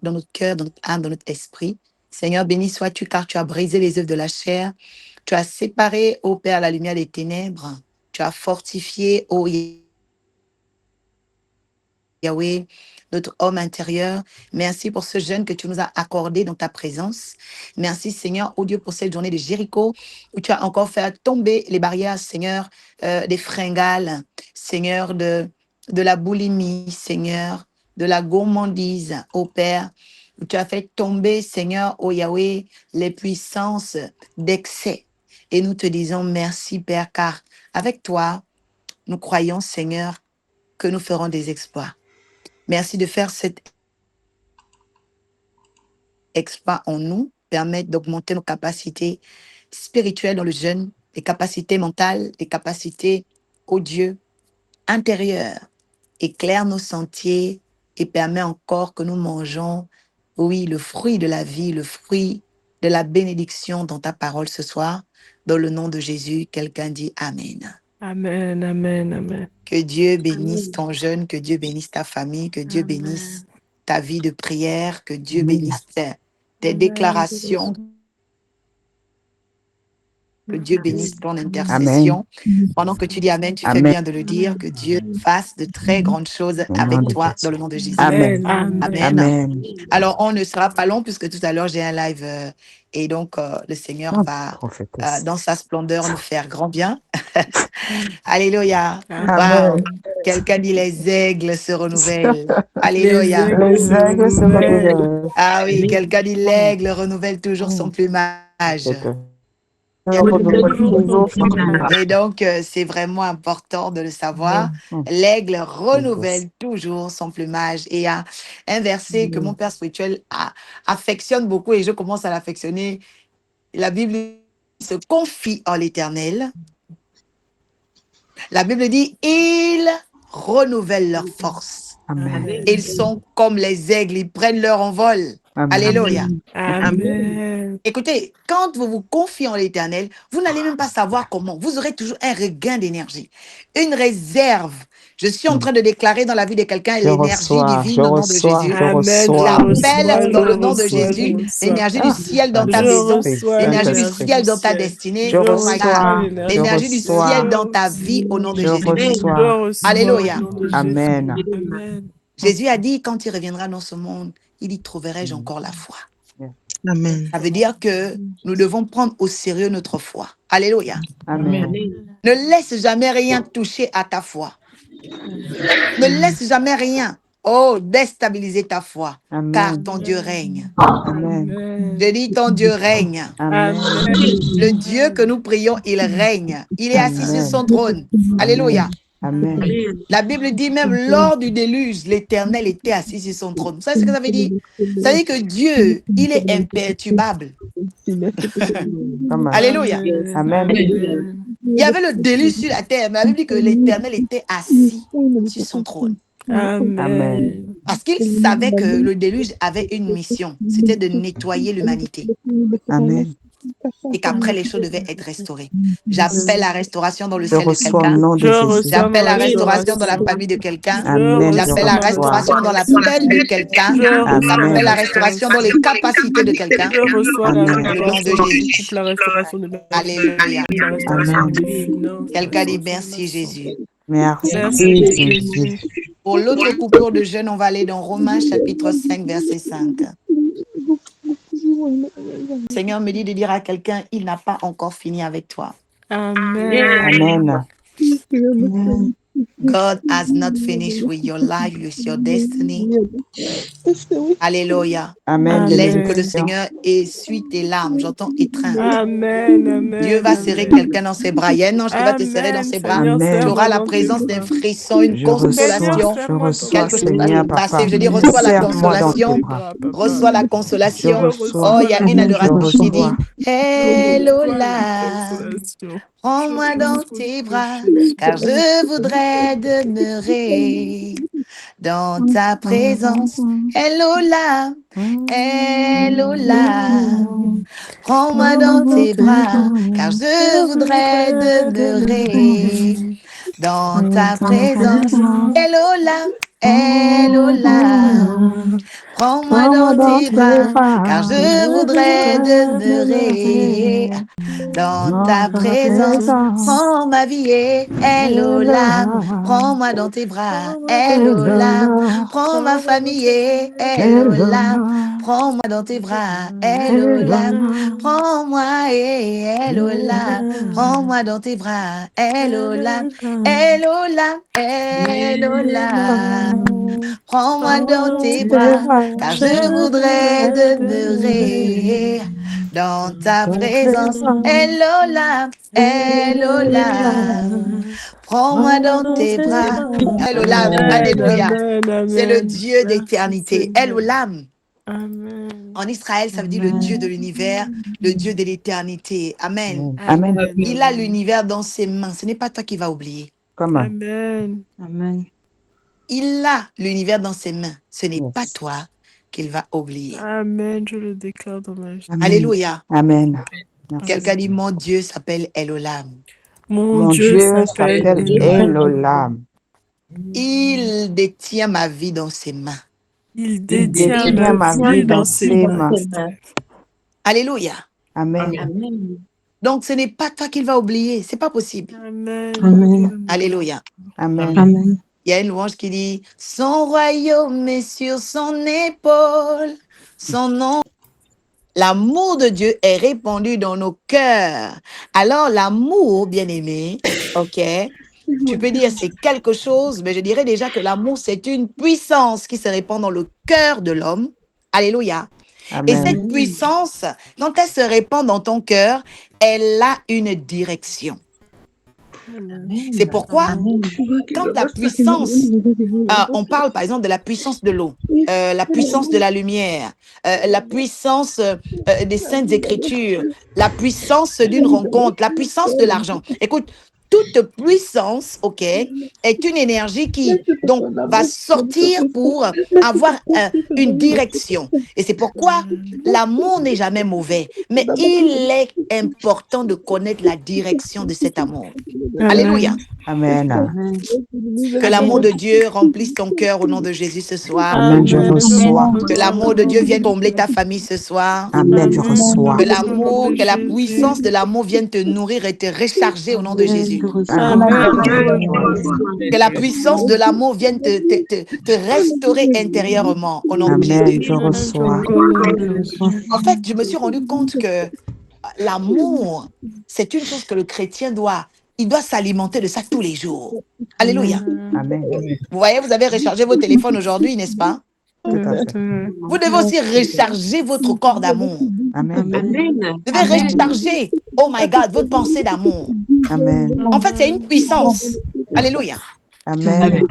dans notre cœur, dans notre âme, dans notre esprit. Seigneur, béni sois-tu car tu as brisé les œuvres de la chair. Tu as séparé, ô Père, la lumière des ténèbres. Tu as fortifié, ô Yahweh, notre homme intérieur. Merci pour ce jeûne que tu nous as accordé dans ta présence. Merci, Seigneur, oh Dieu, pour cette journée de Jéricho, où tu as encore fait tomber les barrières, Seigneur, des fringales, Seigneur, de la boulimie, Seigneur, de la gourmandise, ô Père, où tu as fait tomber, Seigneur, ô Yahweh, les puissances d'excès. Et nous te disons merci, Père, car avec toi, nous croyons, Seigneur, que nous ferons des exploits. Merci de faire cet exploit en nous, permettre d'augmenter nos capacités spirituelles dans le jeûne, les capacités mentales, les capacités, ô Dieu, intérieures. Éclaire nos sentiers et permet encore que nous mangeons, oui, le fruit de la vie, le fruit de la bénédiction dans ta parole ce soir. Dans le nom de Jésus, quelqu'un dit Amen. Amen, amen, amen. Que Dieu bénisse ton jeûne, que Dieu bénisse ta famille, que Dieu Amen. bénisse ta vie de prière, que Dieu Amen. bénisse tes Amen. déclarations, que Dieu bénisse ton Amen. intercession. Pendant que tu dis Amen, tu fais Amen. bien de le dire, que Dieu fasse de très grandes choses Au nom avec de toi dans Jésus. le nom de Jésus. Amen. Amen. Amen. Amen. Alors, on ne sera pas long puisque tout à l'heure, j'ai un live et donc le Seigneur Oh, va, prophétesse. dans sa splendeur, nous faire grand bien. Alléluia. Amen. Wow. Quelqu'un dit les aigles se renouvellent. Les Alléluia. aigles Les se aigles se renouvellent. renouvellent. Ah oui, quelqu'un dit l'aigle renouvelle toujours son plumage. Renouvelle Toujours toujours son son plumage. Et donc, c'est vraiment important de le savoir. Hum, L'aigle Jesus. renouvelle toujours son plumage. Et il y a un verset que mon père spirituel affectionne beaucoup et je commence à l'affectionner. La Bible se confie en l'Éternel. La Bible dit, ils renouvellent leur force. Amen. Ils sont comme les aigles, ils prennent leur envol. Amen. Alléluia. Amen. Écoutez, quand vous vous confiez en l'Éternel, vous n'allez même pas savoir comment. Vous aurez toujours un regain d'énergie, une réserve. Je suis en train de déclarer dans la vie de quelqu'un Je l'énergie reçois, divine au nom de Jésus. Amen. Je J'appelle reçois, dans je le nom de reçois, je Jésus reçois. l'énergie du Ah, ciel dans ta Je maison, Saint-Esprit, reçois l'énergie du l'énergie Saint-Esprit. du ciel dans ta ciel. destinée. Je Je Oh my reçois reçois, God. je l'énergie du L'énergie du ciel. ciel reçois, dans ta vie au nom de je Jésus. Je reçois. reçois au Alléluia. nom de Jésus. Amen. Amen. Jésus a dit, quand il reviendra dans ce monde, il dit, trouverai-je encore la foi? Amen. Ça veut dire que nous devons prendre au sérieux notre foi. Alléluia. Amen. Ne laisse jamais rien toucher à ta foi. Ne laisse jamais rien, déstabiliser ta foi, car Amen. ton Dieu règne. Amen. Je dis, ton Dieu règne. Amen. Le Dieu que nous prions, il règne. Il est assis sur Amen. son trône. Alléluia. Amen. Amen. La Bible dit même lors du déluge, l'Éternel était assis sur son trône. Vous savez ce que ça veut dire? Ça veut dire que Dieu, il est imperturbable. Pas mal. Alléluia. Amen. Il y avait le déluge sur la terre, mais la Bible dit que l'Éternel était assis sur son trône. Amen. Amen. Parce qu'il savait que le déluge avait une mission, c'était de nettoyer l'humanité Amen. et qu'après les choses devaient être restaurées. J'appelle la restauration dans le Je ciel de reçois au quelqu'un. nom Je de Jésus. reçois J'appelle ma la restauration dans la restauration. famille de quelqu'un. Je Amen. Je J'appelle reçois la ma reçois. restauration dans la restauration. peine de quelqu'un. Je reçois ma J'appelle la Amen. restauration dans les restauration. capacités de quelqu'un. Je reçois la Amen. Dans le nom de restauration. Je Jésus. coupe la restauration de ma Alléluia. vie, la restauration de Amen. mes finances, la Quelqu'un dit restauration de ma merci santé. Jésus. Merci Merci Jésus. Jésus. Pour l'autre coupure de jeûne, on va aller dans Romains chapitre 5, verset 5. Le Seigneur me dit de dire à quelqu'un, il n'a pas encore fini avec toi. Amen. Amen. God has not finished with your life, with your destiny. Alléluia. Amen, Laisse que le bénédiction. Amen. Seigneur essuie tes larmes. J'entends étreinte. Amen. Dieu Amen. va serrer Amen. quelqu'un dans ses bras. Il y a un ange qui va te serrer dans Amen. ses bras. Seigneur, Tu Amen. auras serre-moi la dans tes présence d'un bras. frisson, une Seigneur, consolation. Je serre-moi dans reçois, Quelque tes chose va se Seigneur, bras. passer. papa. Je dis, reçois la Serre-moi dans Dans tes consolation. tes bras. bras, papa. Reçois la Je consolation. Je Oh, reçois. il y a reçois la une Je adoratrice qui consolation. dit, reçois. Je Hello reçois la là. consolation. Je Prends-moi dans reçois tes la bras, car consolation. je voudrais demeurer dans ta présence. Hello là, hello là. Prends-moi dans tes bras, car je Je voudrais voudrais demeurer demeurer dans dans ta ta présence. présence. Hello là, Oh hello là. là, Prends-moi Prends-moi dans dans tes tes bras, car bras, je je voudrais voudrais demeurer demeurer dans dans ta ta présence. présence. Prends ma vie, hello l'âme. Elola, Prends-moi dans tes bras, prends-moi dans hello tes l'âme. bras, Prends ma prends-moi dans famille, tes bras. hello l'âme. Elola, Prends-moi dans tes bras, hello l'âme. Elola, Prends-moi, hello l'âme. Elola, Prends-moi dans tes bras, hello l'âme. Elola, Hello l'âme, hello l'âme. Elola. Prends-moi Prends-moi dans dans tes tes bras, bras, car je je voudrais voudrais demeurer demeurer dans ta dans ta présence. présence. Hello l'âme, hello l'âme. Elola, Prends-moi prends-moi dans dans tes tes bras. bras. Hello l'âme, Amen, alléluia. amen, C'est le amen. Dieu Merci d'éternité. Hello Seigneur. l'âme. Amen. En Israël, ça veut dire le Dieu de l'univers, le Dieu de l'éternité. Amen. Amen. Il a Amen. l'univers dans ses mains. Ce n'est pas toi qui vas oublier. Amen. Amen. Il a l'univers dans ses mains. Ce n'est pas Yes. toi qu'il va oublier. Amen. Je le déclare dans ma vie. Amen. Alléluia. Amen. Quelqu'un Merci. dit, mon Dieu s'appelle Elolam. Mon Mon Dieu Dieu s'appelle s'appelle Elohim. Elolam. Il détient ma vie dans ses mains. Il Il détient détient ma ma vie vie dans dans ses ses mains. mains. Alléluia. Amen. Donc, ce n'est pas toi qu'il va oublier. C'est pas possible. Amen. Alléluia. Amen. Il y a une louange qui dit, son royaume est sur son épaule. Son nom. L'amour de Dieu est répandu dans nos cœurs. Alors, l'amour, bien-aimé, ok, tu peux dire c'est quelque chose, mais je dirais déjà que l'amour, c'est une puissance qui se répand dans le cœur de l'homme. Alléluia. Et Amen. cette puissance, quand elle se répand dans ton cœur, elle a une direction. Amen. C'est pourquoi, quand la puissance, on Amen. parle par exemple de la puissance de l'eau, la puissance de la lumière, la puissance des saintes écritures, la puissance d'une rencontre, la puissance de l'argent. Écoute, toute puissance, ok, est une énergie qui donc va sortir pour avoir une direction. Et c'est pourquoi Amen. l'amour n'est jamais mauvais, mais il est important de connaître la direction de cet amour. Alléluia. Amen. Amen. Que l'amour de Dieu remplisse ton cœur au nom de Jésus ce soir. Amen. Je Amen. Je reçois. Que reçois l'amour de Dieu l'amour. vienne combler ta famille ce soir. Amen. Je Amen. Je reçois. Que reçois au nom l'amour, de que la puissance de Jésus. l'amour vienne te nourrir et te recharger au nom de Jésus. Amen. Je Amen. reçois. Que la puissance de l'amour vienne te restaurer intérieurement au nom de Amen. Jésus. Je Amen. Je reçois. reçois au nom de Jésus. En fait, je me suis rendu compte que l'amour, c'est une chose que le chrétien il doit s'alimenter de ça tous les jours. Alléluia. Amen. Amen. Vous voyez, vous avez rechargé vos téléphones aujourd'hui, n'est-ce pas? Tout à fait. Vous devez aussi recharger votre corps d'amour. Amen. Vous devez recharger, oh my God, votre pensée d'amour. Amen. En fait, c'est une Amen. puissance. Alléluia. Amen.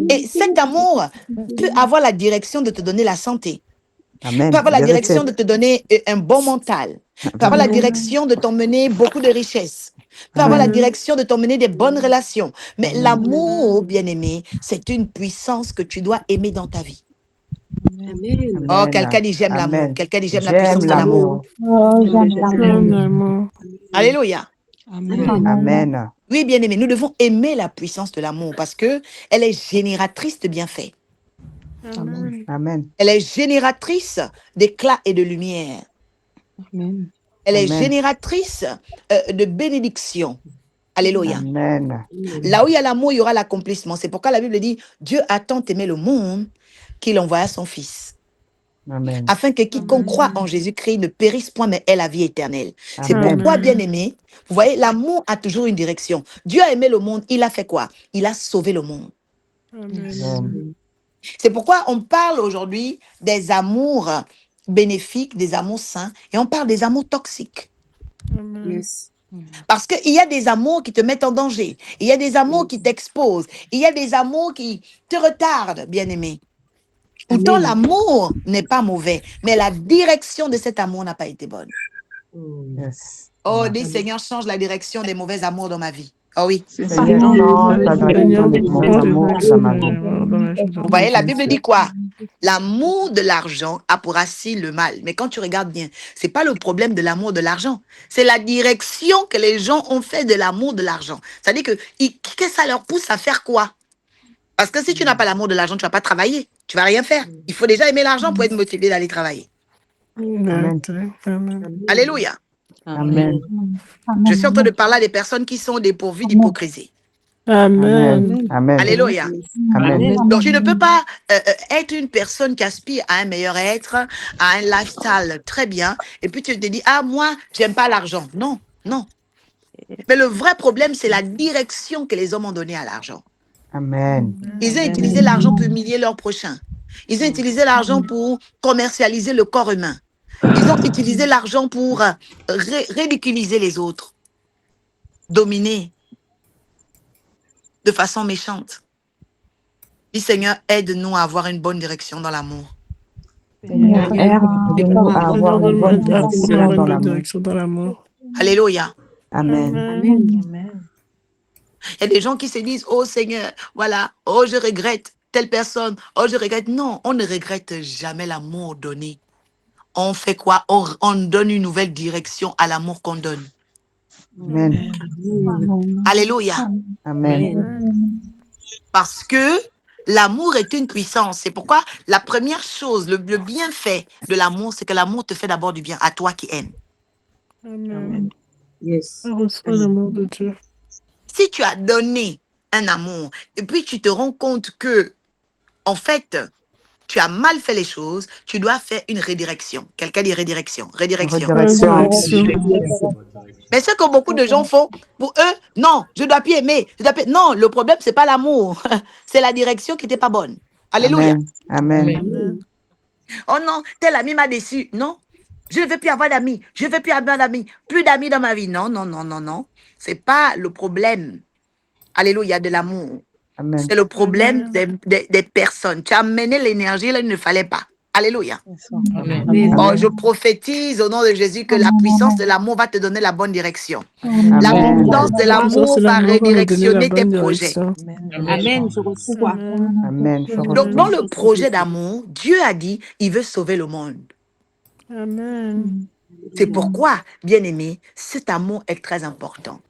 Et cet amour peut avoir la direction de te donner la santé, peut Amen. avoir la Vérité. direction de te donner un bon mental, peut avoir la Vérité. direction de t'emmener beaucoup de richesses, peut avoir la Amen. direction de t'emmener des bonnes relations. Mais Amen. l'amour, bien-aimé, c'est une puissance que tu dois aimer dans ta vie. Oh, quelqu'un Amen. dit j'aime l'amour. Amen. Quelqu'un dit j'aime la J'aime puissance de l'amour. l'amour. J'aime l'amour. Alléluia. Amen. Oui, bien-aimé, nous devons aimer la puissance de l'amour parce que elle est génératrice de bienfaits. Amen. Amen. Elle est génératrice d'éclat et de lumière. Elle est Amen. génératrice de bénédiction. Alléluia. Amen. Là où il y a l'amour, il y aura l'accomplissement. C'est pourquoi la Bible dit, Dieu a tant aimé le monde qu'il envoya son Fils, Amen. afin que quiconque croit en Jésus-Christ ne périsse point, mais ait la vie éternelle. C'est Amen. pourquoi, bien Amen. aimé, vous voyez, l'amour a toujours une direction. Dieu a aimé le monde, il a fait quoi? Il a sauvé le monde. Amen. C'est pourquoi on parle aujourd'hui des amours bénéfiques, des amours sains, et on parle des amours toxiques. Amen. Parce qu'il y a des amours qui te mettent en danger, il y a des amours qui t'exposent, il y a des amours qui te retardent, bien-aimé. Pourtant, l'amour n'est pas mauvais, mais la direction de cet amour n'a pas été bonne. Yes. Oh, dis Seigneur, change la direction des mauvais amours dans ma vie. Oh oui. Seigneur, change la direction Seigneur, des mauvais change les amours dans actions ma de vie. dans la vie Vous de voyez, la Jésus. Bible dit quoi? L'amour de l'argent a pour racine le mal. Mais quand tu regardes bien, c'est pas le problème de l'amour de l'argent. C'est la direction que les gens ont fait de l'amour de l'argent. C'est-à-dire que ça leur pousse à faire quoi? Parce que si tu n'as pas l'amour de l'argent, tu ne vas pas travailler. Tu ne vas rien faire. Il faut déjà aimer l'argent pour être motivé d'aller travailler. Amen. Amen. Alléluia. Amen. Je suis en train de parler à des personnes qui sont dépourvues d'hypocrisie. Amen. Amen. Alléluia. Amen. Donc, tu ne peux pas être une personne qui aspire à un meilleur être, à un lifestyle très bien, et puis tu te dis, ah, moi, j'aime pas l'argent. Non, non. Mais le vrai problème, c'est la direction que les hommes ont donnée à l'argent. Amen. Ils ont utilisé l'argent pour humilier leur prochain. Ils ont utilisé l'argent pour commercialiser le corps humain. Ils ont utilisé l'argent pour ridiculiser les autres, dominer de façon méchante. Dis Seigneur, aide-nous à avoir une bonne direction dans l'amour. Seigneur, aide-nous à avoir une bonne direction dans l'amour. Dans l'amour. Alléluia. Amen. Amen. Il y a des gens qui se disent, oh Seigneur, voilà, oh je regrette telle personne, oh je regrette. Non, on ne regrette jamais l'amour donné. On fait quoi? On donne une nouvelle direction à l'amour qu'on donne. Amen. Alléluia. Amen. Parce que l'amour est une puissance. C'est pourquoi la première chose, le bienfait de l'amour, c'est que l'amour te fait d'abord du bien à toi qui aimes. Amen. Yes. Je reçois l'amour de Dieu. Si tu as donné un amour et puis tu te rends compte que, en fait, tu as mal fait les choses, tu dois faire une redirection. Quelqu'un dit redirection. Redirection. Mais ce que beaucoup de gens font, pour eux, non, je dois plus aimer. Non, le problème, ce n'est pas l'amour. C'est la direction qui n'était pas bonne. Alléluia. Amen. Amen. Oh non, tel ami m'a déçu. Non, je ne veux plus avoir d'amis. Je ne veux plus avoir d'amis. Plus d'amis dans ma vie. Non, non, non, non, non. Ce n'est pas le problème. Alléluia, de l'amour. Amen. C'est le problème des personnes. Tu as amené l'énergie là, il ne fallait pas. Alléluia. Amen. Oh, je prophétise au nom de Jésus que la puissance de l'amour va te donner la bonne direction. La Amen. puissance de l'amour va redirectionner tes projets. Amen. Je reçois. Amen. Je Donc, dans reçois. le projet d'amour, Dieu a dit, il veut sauver le monde. Amen. C'est pourquoi, bien-aimé, cet amour est très important.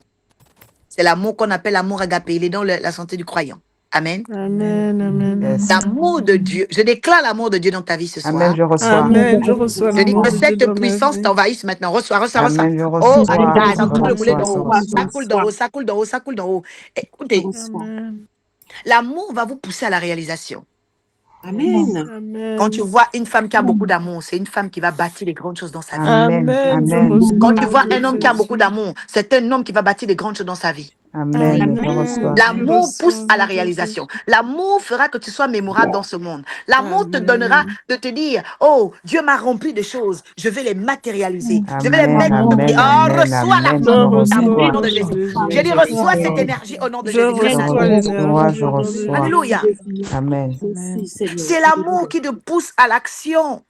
C'est l'amour qu'on appelle l'amour agapé. Il est dans la santé du croyant. Amen. Amen. Amen. Yes. L'amour de Dieu. Je déclare l'amour de Dieu dans ta vie ce soir. Amen. Je reçois. Amen. Je reçois Je dis l'amour que de Dieu cette dans ma puissance vie. t'envahisse maintenant. Reçois, reçois, reçois. Amen. Je Oh, reçois. my God, Je en train de couler reçois. d'en haut. Je Ça coule d'en haut, ça coule d'en haut, ça coule d'en haut. Écoutez, Amen. l'amour va vous pousser à la réalisation. Amen. Amen. Quand tu vois une femme qui a beaucoup d'amour, c'est une femme qui va bâtir des grandes choses dans sa vie. Amen. Amen. Je Amen. reçois Quand tu l'amour vois de un homme qui a Jésus. beaucoup d'amour, c'est un homme qui va bâtir des grandes choses dans sa vie. Amen. Je Amen. reçois. L'amour Je pousse à la reçois. réalisation. L'amour fera que tu sois mémorable dans ce monde. L'amour te Amen. donnera de te dire, oh, Dieu m'a rempli de choses. Je vais les matérialiser. Je vais les Amen. mettre dans ta vie. Amen. Oh, Amen. reçois la Amen. Je Je force d'amour reçois au nom au de reçois. nom Jésus. de Je dis, Jésus. reçois cette énergie au nom de Je Jésus. Grâce à reçois Dieu. Je l'énergie au nom de reçois. Alléluia. Amen. C'est l'amour qui te pousse à l'action.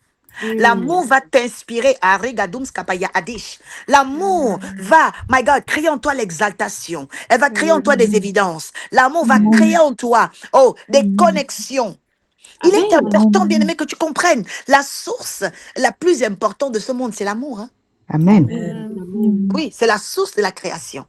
L'amour va t'inspirer à Regadoum Skapaya Adish. L'amour va, my God, créer en toi l'exaltation. Elle va créer en toi des évidences. L'amour va créer en toi, oh, des connexions. Il est important, bien-aimé, que tu comprennes. La source la plus importante de ce monde, c'est l'amour. Hein. Amen. Amen. Oui, c'est la source de la création.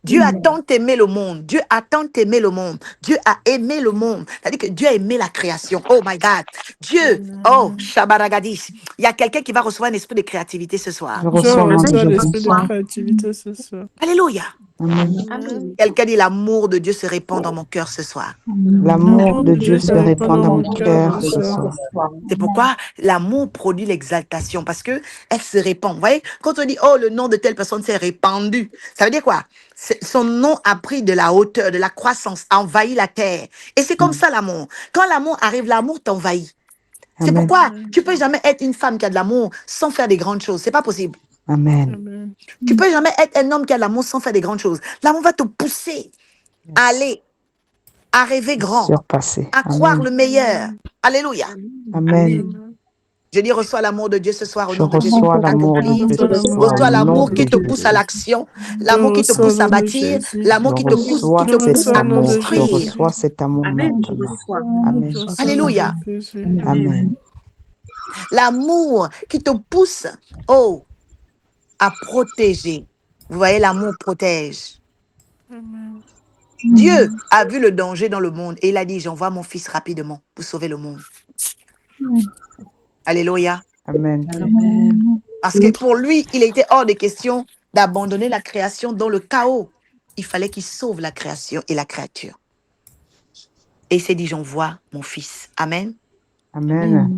Dieu a tant aimé le monde. Dieu a tant aimé le monde. Dieu a aimé le monde. C'est-à-dire que Dieu a aimé la création. Oh my God. Dieu, oh, Shabaragadis. Il y a quelqu'un qui va recevoir un esprit de créativité ce soir. Je Je reçois. reçois Je l'esprit de reçois. créativité ce soir. Alléluia. Amen. Amen. Quelqu'un dit l'amour de Dieu se répand dans mon cœur ce soir. L'amour de Dieu se répand dans mon cœur ce soir. C'est pourquoi l'amour produit l'exaltation parce que elle se répand. Vous voyez, quand on dit oh le nom de telle personne s'est répandu, ça veut dire quoi? Son nom a pris de la hauteur, de la croissance, a envahi la terre. Et c'est comme ça l'amour. Quand l'amour arrive, l'amour t'envahit. C'est Amen. pourquoi tu peux jamais être une femme qui a de l'amour sans faire des grandes choses. C'est pas possible. Amen. Amen. Tu peux jamais être un homme qui a de l'amour sans faire des grandes choses. L'amour va te pousser à aller, à rêver grand, Surpasser. à croire Amen. le meilleur. Alléluia. Amen. Je dis, reçois l'amour de Dieu ce soir au Je nom de Jésus. reçois l'amour de Accomplis. Dieu ce soir Reçois au nom l'amour de qui te pousse à Jésus. l'action, Je l'amour qui te reçois pousse à au nom de bâtir, Jésus. l'amour Je qui te pousse, reçois qui te pousse cet à nom de amour. Je construire. Jésus. reçois cet amour maintenant. Amen. Je reçois au nom Alléluia. de Jésus. Amen. L'amour qui te pousse, oh, à protéger. Vous voyez, l'amour protège. Amen. Dieu a vu le danger dans le monde et il a dit, j'envoie mon fils rapidement pour sauver le monde. Alléluia. Amen. Amen. Parce que pour lui, il était hors de question d'abandonner la création dans le chaos. Il fallait qu'il sauve la création et la créature. Et il s'est dit, j'envoie mon fils. Amen. Amen.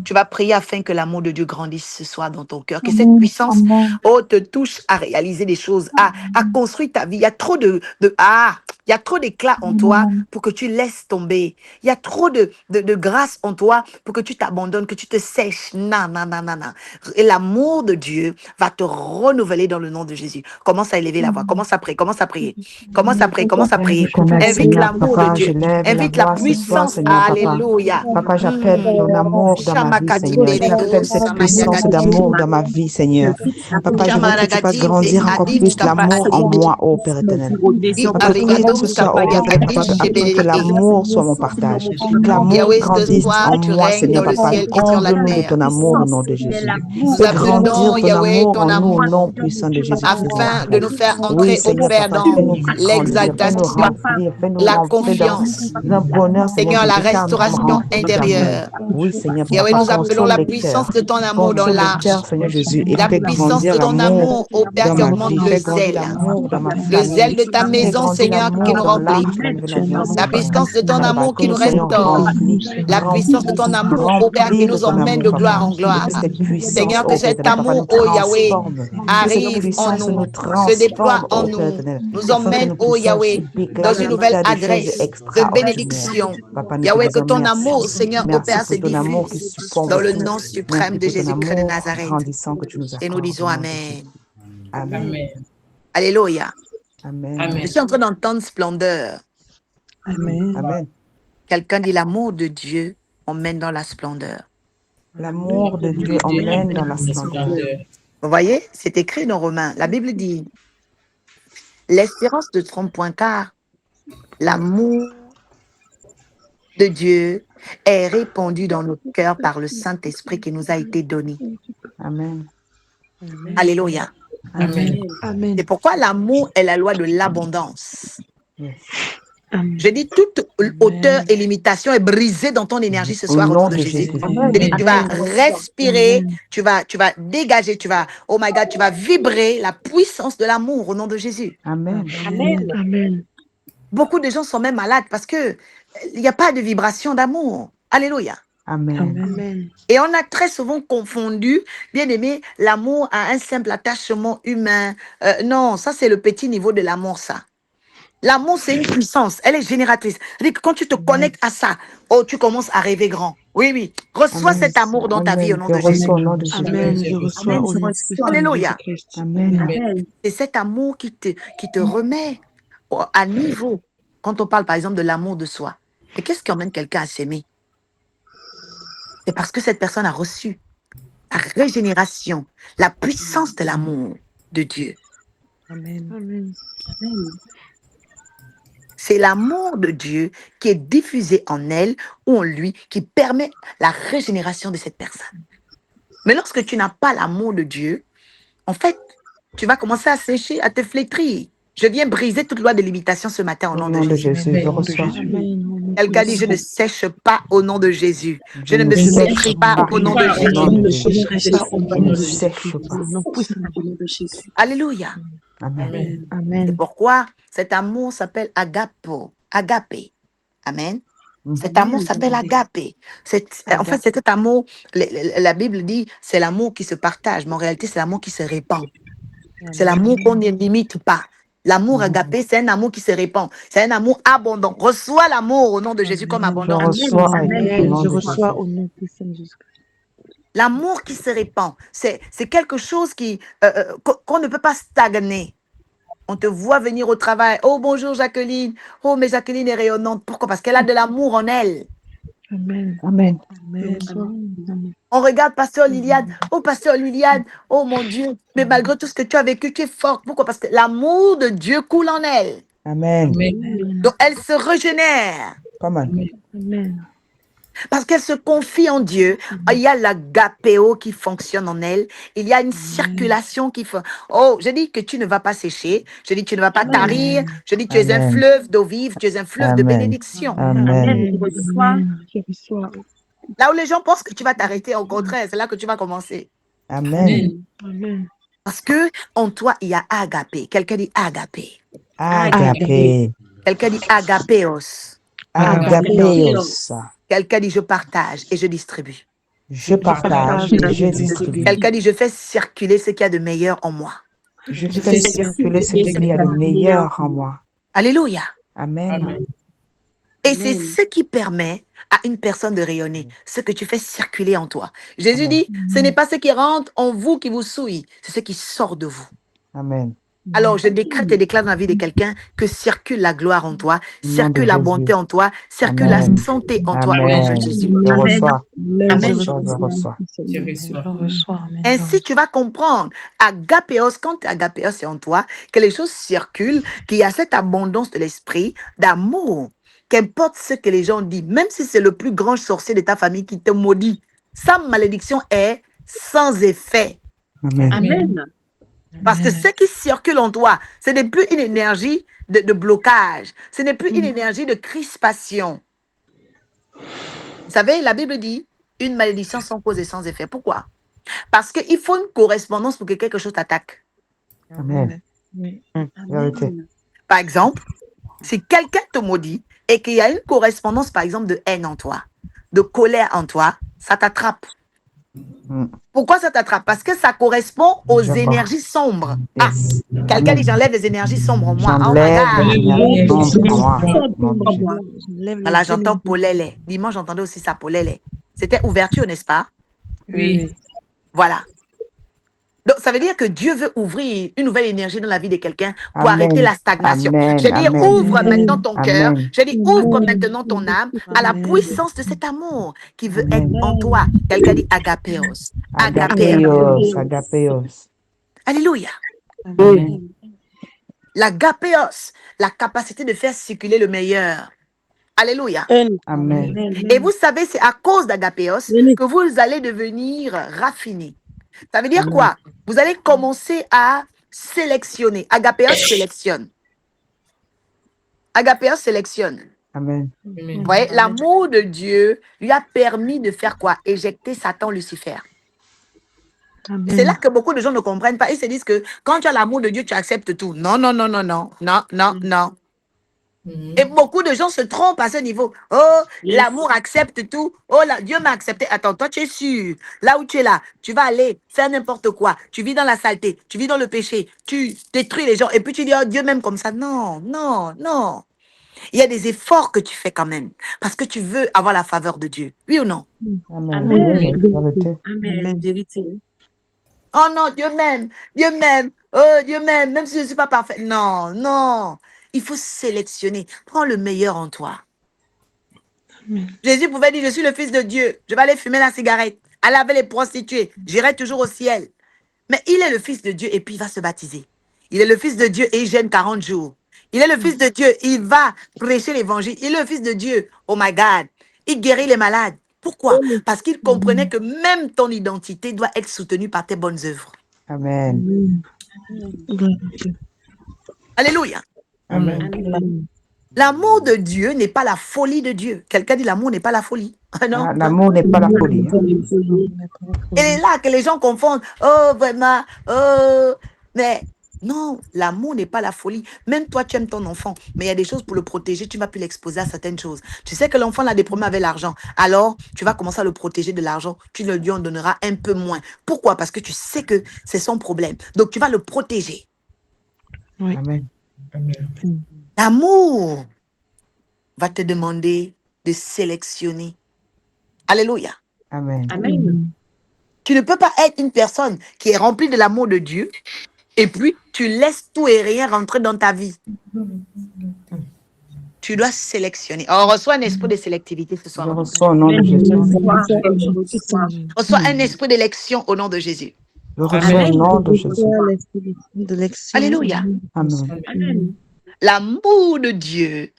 Tu vas prier afin que l'amour de Dieu grandisse ce soir dans ton cœur. Que cette puissance, oh, te touche à réaliser des choses, à construire ta vie. Il y a trop il y a trop d'éclat en toi pour que tu laisses tomber. Il y a trop de grâce en toi pour que tu t'abandonnes, que tu te sèches. Non, non, non, non, non. Et l'amour de Dieu va te renouveler dans le nom de Jésus. Commence à élever la voix. Commence à prier. Commence à prier. Commence à prier. Commence à prier. Je connecte, Invite Seigneur, l'amour de papa, je Dieu. lève la Invite la voix ce soir, puissance. Seigneur, papa. Alléluia. Papa, j'appelle ton amour dans ma vie, Seigneur. J'appelle cette puissance d'amour dans ma vie, Seigneur. Papa, je veux que tu fasses grandir encore plus l'amour en moi, ô Père éternel. Papa, que prier ce soir, ô Père éternel, papa, afin que l'amour soit mon partage. Que l'amour Yahweh, ce grandisse soir, en tu moi, règnes Seigneur, dans le papa. ciel et sur la Comble-nous de terre. ton amour au nom de Jésus. Nous Fais grandir appelons, ton Yahweh, amour ton en nous, au nom amour, puissant de Jésus-Christ de afin de Nazareth. nous faire Oui, entrer au Seigneur, Père papa, dans fais-nous grandir, fais-nous l'exaltation, remplir, fais-nous la rentrer dans confiance, un bonheur, Seigneur Seigneur, la Jésus, car nous sommes restauration remplis d'amour. intérieure. Oui, Seigneur, Yahweh, papa, nous appelons console la les puissance cœurs. de ton amour dans Console les l'âge, cœurs, Seigneur Jésus, et la fais puissance grandir de ton l'amour amour, ô Père, dans qui ma augmente vie. le Fais grandir zèle, l'amour dans ma le zèle famille. de ta Fais maison, grandir Seigneur, qui l'amour nous dans remplit, l'arche de la nouvelle alliance, la Papa. puissance de ton Papa, amour que qui nous nous soyons restaure, remplis, la puissance de ton amour, ô Père, qui remplis de nous ton emmène amour, de gloire Papa. en Et que gloire. cette puissance, Seigneur, que ô Père cet éternel, Papa, nous amour, ô Yahweh, transforme. Que cette arrive en puissance nous, nous se déploie transforme, en ô Père nous, éternel, nous afin que emmène, nous ô puissions Yahweh, dans une nouvelle faire des choses adresse de extraordinaires. bénédiction. Papa, nous te Yahweh, que disons ton amour, merci. Seigneur, ô Merci Père, se pour ton amour qui diffuse supporte dans le tout. nom Merci suprême de pour ton Jésus-Christ de amour Nazareth. grandissant que tu nous Et nous accordes au disons nom de Jésus. Amen. Amen. Alléluia. Amen. Je suis en train d'entendre splendeur. Amen. Amen. Quelqu'un dit l'amour de Dieu emmène dans la splendeur. L'amour de Dieu emmène dans la splendeur. Vous voyez, c'est écrit dans Romains. La Bible dit, l'espérance de trompe point car l'amour de Dieu est répandu dans nos cœurs par le Saint-Esprit qui nous a été donné. Amen. Alléluia. Amen. Amen. C'est pourquoi l'amour est la loi de l'abondance. Yes. Je dis, toute hauteur et limitation est brisée dans ton énergie ce soir au nom de Jésus. Je dis, tu vas respirer, tu vas dégager, oh my God, tu vas vibrer la puissance de l'amour au nom de Jésus. Amen. Amen. Beaucoup de gens sont même malades parce que il n'y a pas de vibration d'amour. Alléluia. Amen. Amen. Et on a très souvent confondu, bien aimé, l'amour à un simple attachement humain. Non, ça c'est le petit niveau de l'amour, ça. L'amour, c'est une puissance, elle est génératrice. C'est-à-dire que quand tu te connectes à ça, oh, tu commences à rêver grand. Oui, oui. Reçois Amen. cet amour dans ta vie au Amen. nom Je de Jésus. reçois au nom de Jésus. Amen. Je reçois au nom puissant de Alléluia. Jésus-Christ. Amen. C'est cet amour qui te remet à niveau. Quand on parle, par exemple, de l'amour de soi. Et qu'est-ce qui emmène quelqu'un à s'aimer? C'est parce que cette personne a reçu la régénération, la puissance de l'amour de Dieu. Amen. C'est l'amour de Dieu qui est diffusé en elle ou en lui qui permet la régénération de cette personne. Mais lorsque tu n'as pas l'amour de Dieu, en fait, tu vas commencer à sécher, à te flétrir. Je viens briser toute loi de limitation ce matin au Au nom nom de de Jésus. Jésus, je reçois. Quelqu'un dit, je ne sèche pas au nom de Jésus. Je ne me sèche flétris pas au nom de au nom de Jésus. Jésus. Je ne sèche pas. Alléluia. Amen. C'est Amen. pourquoi cet amour s'appelle agapo, agapé. Amen. Cet amour s'appelle agapé. En fait, c'est cet amour, la Bible dit, c'est l'amour qui se partage, mais en réalité, c'est l'amour qui se répand. C'est l'amour qu'on ne limite pas. L'amour agapé, c'est un amour qui se répand. C'est un amour abondant. Reçois l'amour au nom de Jésus comme Je abondant. reçois au Amen. nom Je de reçois Jésus. au nom puissant de Jésus-Christ. L'amour qui se répand, c'est quelque chose qu'on ne peut pas stagner. On te voit venir au travail. Oh, bonjour Jacqueline. Oh, mais Jacqueline est rayonnante. Pourquoi? Parce qu'elle a de l'amour en elle. Amen. Amen. Amen. On regarde Pasteur Liliane. Oh, Pasteur Liliane. Oh, mon Dieu. Mais malgré tout ce que tu as vécu, tu es forte. Pourquoi? Parce que l'amour de Dieu coule en elle. Amen. Donc, elle se régénère. Come on. Amen. Parce qu'elle se confie en Dieu. Il y a l'agapéo qui fonctionne en elle. Il y a une circulation qui fait. Oh, je dis que tu ne vas pas sécher. Je dis que tu ne vas pas tarir. Je dis que tu es un Amen. fleuve d'eau vive. Tu es un fleuve de Amen. bénédiction. Amen. Je reçois. Là où les gens pensent que tu vas t'arrêter, au contraire, c'est là que tu vas commencer. Amen. Amen. Parce que en toi, il y a agapé. Quelqu'un dit agapé. Agape. Quelqu'un dit agapéos. Agapeos. Quelqu'un dit je partage et je distribue. Je partage et je distribue. Quelqu'un dit je fais circuler ce qu'il y a de meilleur en moi. Je fais circuler ce qu'il y a de meilleur en moi. Alléluia. Amen. Et c'est ce qui permet à une personne de rayonner, ce que tu fais circuler en toi. Jésus Amen. dit, ce n'est pas ce qui rentre en vous qui vous souille, c'est ce qui sort de vous. Amen. Alors, je décrète et déclare dans la vie de quelqu'un que circule la gloire en toi, Au nom de circule la Jésus. bonté en toi, circule Amen. la santé en toi, au nom de Amen. Jésus. Je reçois. Amen. Je reçois. Je reçois. Amen. Ainsi, tu vas comprendre, agapéos, quand agapéos est en toi, que les choses circulent, qu'il y a cette abondance de l'esprit, d'amour, qu'importe ce que les gens disent, même si c'est le plus grand sorcier de ta famille qui te maudit, sa malédiction est sans effet. Amen. Amen. Parce que ce qui circule en toi, ce n'est plus une énergie de blocage, ce n'est plus une énergie de crispation. Vous savez, la Bible dit, une malédiction sans cause et sans effet. Pourquoi? Parce qu'il faut une correspondance pour que quelque chose t'attaque. Amen. Vérité. Par exemple, si quelqu'un te maudit et qu'il y a une correspondance, par exemple, de haine en toi, de colère en toi, ça t'attrape. Pourquoi ça t'attrape? Parce que ça correspond aux Je vois. énergies sombres. Yes. Quelqu'un dit, j'enlève les énergies sombres en moi. Oh my J'enlève les God. énergies sombres en moi. Mon Dieu. Voilà, j'entends polélé. Dimanche, j'entendais aussi ça, polélé. C'était ouverture, n'est-ce pas? Oui. Voilà. Donc, ça veut dire que Dieu veut ouvrir une nouvelle énergie dans la vie de quelqu'un pour Amen. arrêter la stagnation. Amen. Je dis, Amen. ouvre maintenant ton cœur. Amen. Je dis, ouvre maintenant ton âme à la Amen. puissance de cet amour qui veut Amen. être en toi. Quelqu'un dit agapéos. Agapéos. Agapeos. Agapeos. Alléluia. Amen. L'agapéos, la capacité de faire circuler le meilleur. Alléluia. Amen. Et vous savez, c'est à cause d'agapéos que vous allez devenir raffinés. Ça veut dire quoi? Vous allez commencer à sélectionner. Agapéos sélectionne. Agapéos sélectionne. Amen. Vous voyez, l'amour de Dieu lui a permis de faire quoi? Éjecter Satan, Lucifer. Et c'est là que beaucoup de gens ne comprennent pas. Ils se disent que quand tu as l'amour de Dieu, tu acceptes tout. Non, non, non, non, non, non, non, non. Et beaucoup de gens se trompent à ce niveau. Oh, l'amour accepte tout. Oh, là, Dieu m'a accepté. Attends, toi, tu es sûr. Là où tu es là, tu vas aller faire n'importe quoi. Tu vis dans la saleté. Tu vis dans le péché. Tu détruis les gens. Et puis tu dis, oh, Dieu m'aime comme ça. Non, non, non. Il y a des efforts que tu fais quand même. Parce que tu veux avoir la faveur de Dieu. Oui ou non? Amen. Vérité. Amen. Vérité. Oh non, Dieu m'aime. Dieu m'aime. Oh, Dieu m'aime. Même si je ne suis pas parfait. Non, non. Il faut sélectionner. Prends le meilleur en toi. Jésus pouvait dire, je suis le fils de Dieu. Je vais aller fumer la cigarette. Aller avec les prostituées. J'irai toujours au ciel. Mais il est le fils de Dieu et puis il va se baptiser. Il est le fils de Dieu et il jeûne 40 jours. Il est le fils de Dieu. Il va prêcher l'évangile. Il est le fils de Dieu. Oh my God. Il guérit les malades. Pourquoi? Parce qu'il comprenait que même ton identité doit être soutenue par tes bonnes œuvres. Amen. Alléluia. Amen. L'amour de Dieu n'est pas la folie de Dieu. Quelqu'un dit l'amour n'est pas la folie. Ah non. Ah, l'amour n'est pas la folie. Et c'est là que les gens confondent. Oh, vraiment. Oh. Mais non, l'amour n'est pas la folie. Même toi, tu aimes ton enfant. Mais il y a des choses pour le protéger. Tu ne vas plus l'exposer à certaines choses. Tu sais que l'enfant a des problèmes avec l'argent. Alors, tu vas commencer à le protéger de l'argent. Tu ne lui en donneras un peu moins. Pourquoi? Parce que tu sais que c'est son problème. Donc, tu vas le protéger. Amen. L'amour va te demander de sélectionner. Alléluia. Amen. Amen. Tu ne peux pas être une personne qui est remplie de l'amour de Dieu et puis tu laisses tout et rien rentrer dans ta vie. Tu dois sélectionner. On reçoit un esprit de sélectivité ce Je soir. reçois au nom de Jésus. On reçoit un esprit d'élection au nom de Jésus. Je reçois au nom de Jésus. Alléluia. Amen. Amen. L'amour de Dieu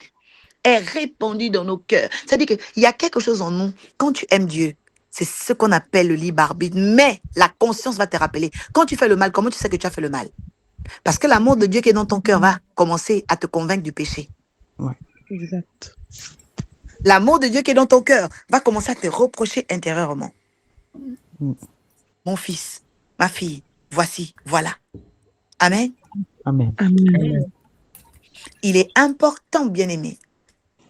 est répandu dans nos cœurs. C'est-à-dire qu'il y a quelque chose en nous. Quand tu aimes Dieu, c'est ce qu'on appelle le libre arbitre. Mais la conscience va te rappeler. Quand tu fais le mal, comment tu sais que tu as fait le mal? Parce que l'amour de Dieu qui est dans ton cœur va commencer à te convaincre du péché. Ouais. Exact. L'amour de Dieu qui est dans ton cœur va commencer à te reprocher intérieurement. Mm. Mon fils, ma fille, voici, voilà. Amen. Amen. Amen. Il est important, bien-aimé,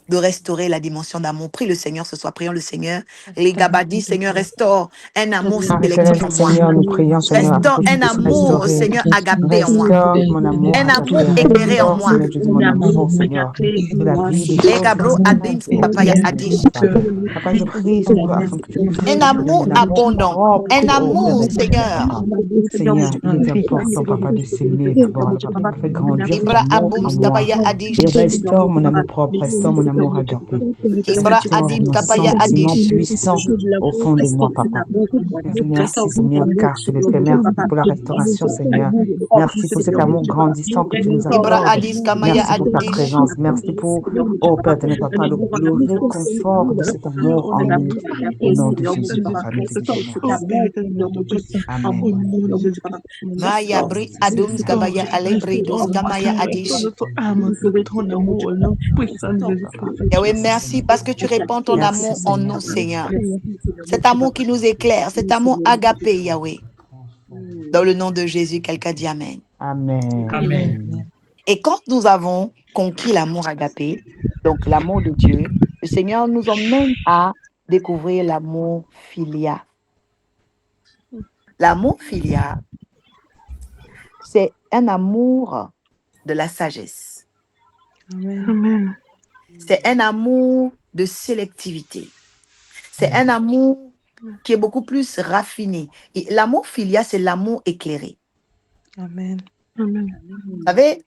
de restaurer la dimension d'amour. Prie le Seigneur ce soir, prions le Seigneur. Les Gabadis, Seigneur, restaure un amour Père sélectif éternel, en moi. Seigneur, nous prions, Seigneur, afin Restaure que tu un puisses amour, restaurer. Seigneur, agapé en moi. Restaure mon amour Un amour agapé. éclairé en Restaure, moi. Seigneur Jésus, mon amour, Seigneur, de la vie des Les autres. Gabro Adim, Papaya Adish. Papa, je prie, Seigneur, afin que tu puisses Un me donner amour un amour abondant. propre, Un oh Père amour, éternel, Seigneur. Papa. Seigneur, il est important, Papa, de s'aimer d'abord. Papa, fais grandir cet Ibra amour Aboum, en moi. Papaya Adish. Et restaure mon amour propre, restaure mon amour agapé. Ibra Restaure Adim, mon Papaya sentiment Adish. puissant au fond de moi, Papa. Merci Seigneur, car tu le fais. Merci pour la restauration, Seigneur. Merci pour cet amour grandissant que tu nous Ibra accordes. Adis, Kamaya Merci pour ta Adish. présence. Merci pour, oh Père éternel, Papa, le réconfort de cet amour en nous. Au nom de Jésus, Papa, nous te disons merci. Amen. Maya Bri Adum, Kabaya Alebridus, Kamaya Adish. Notre âme, c'est ton amour, le puissant de Yahweh, merci parce que tu répands ton Merci amour en Seigneur. nous, Seigneur. Cet amour qui nous éclaire, cet amour agapé, Yahweh. Dans le nom de Jésus, quelqu'un dit Amen. Amen. Amen. Et quand nous avons conquis l'amour agapé, donc l'amour de Dieu, le Seigneur nous emmène à découvrir l'amour filia. L'amour filia, c'est un amour de la sagesse. Amen. C'est un amour de sélectivité. C'est un amour qui est beaucoup plus raffiné. Et l'amour filia, c'est l'amour éclairé. Amen. Amen. Vous savez,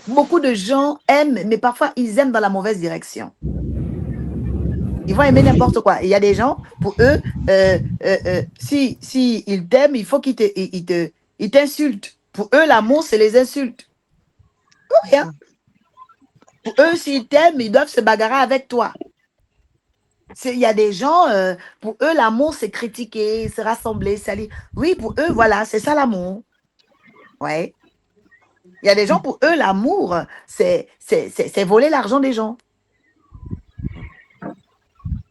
beaucoup de gens aiment, mais parfois ils aiment dans la mauvaise direction. Ils vont aimer n'importe quoi. Il y a des gens, pour eux, si ils t'aiment, il faut qu'ils ils t'insultent. Pour eux, l'amour, c'est les insultes. Pour rien. Pour eux, s'ils t'aiment, ils doivent se bagarrer avec toi. Il y a des gens, pour eux, l'amour, c'est critiquer, se rassembler, salir. Oui, pour eux, voilà, c'est ça l'amour. Ouais. Il y a des gens, pour eux, l'amour, c'est voler l'argent des gens.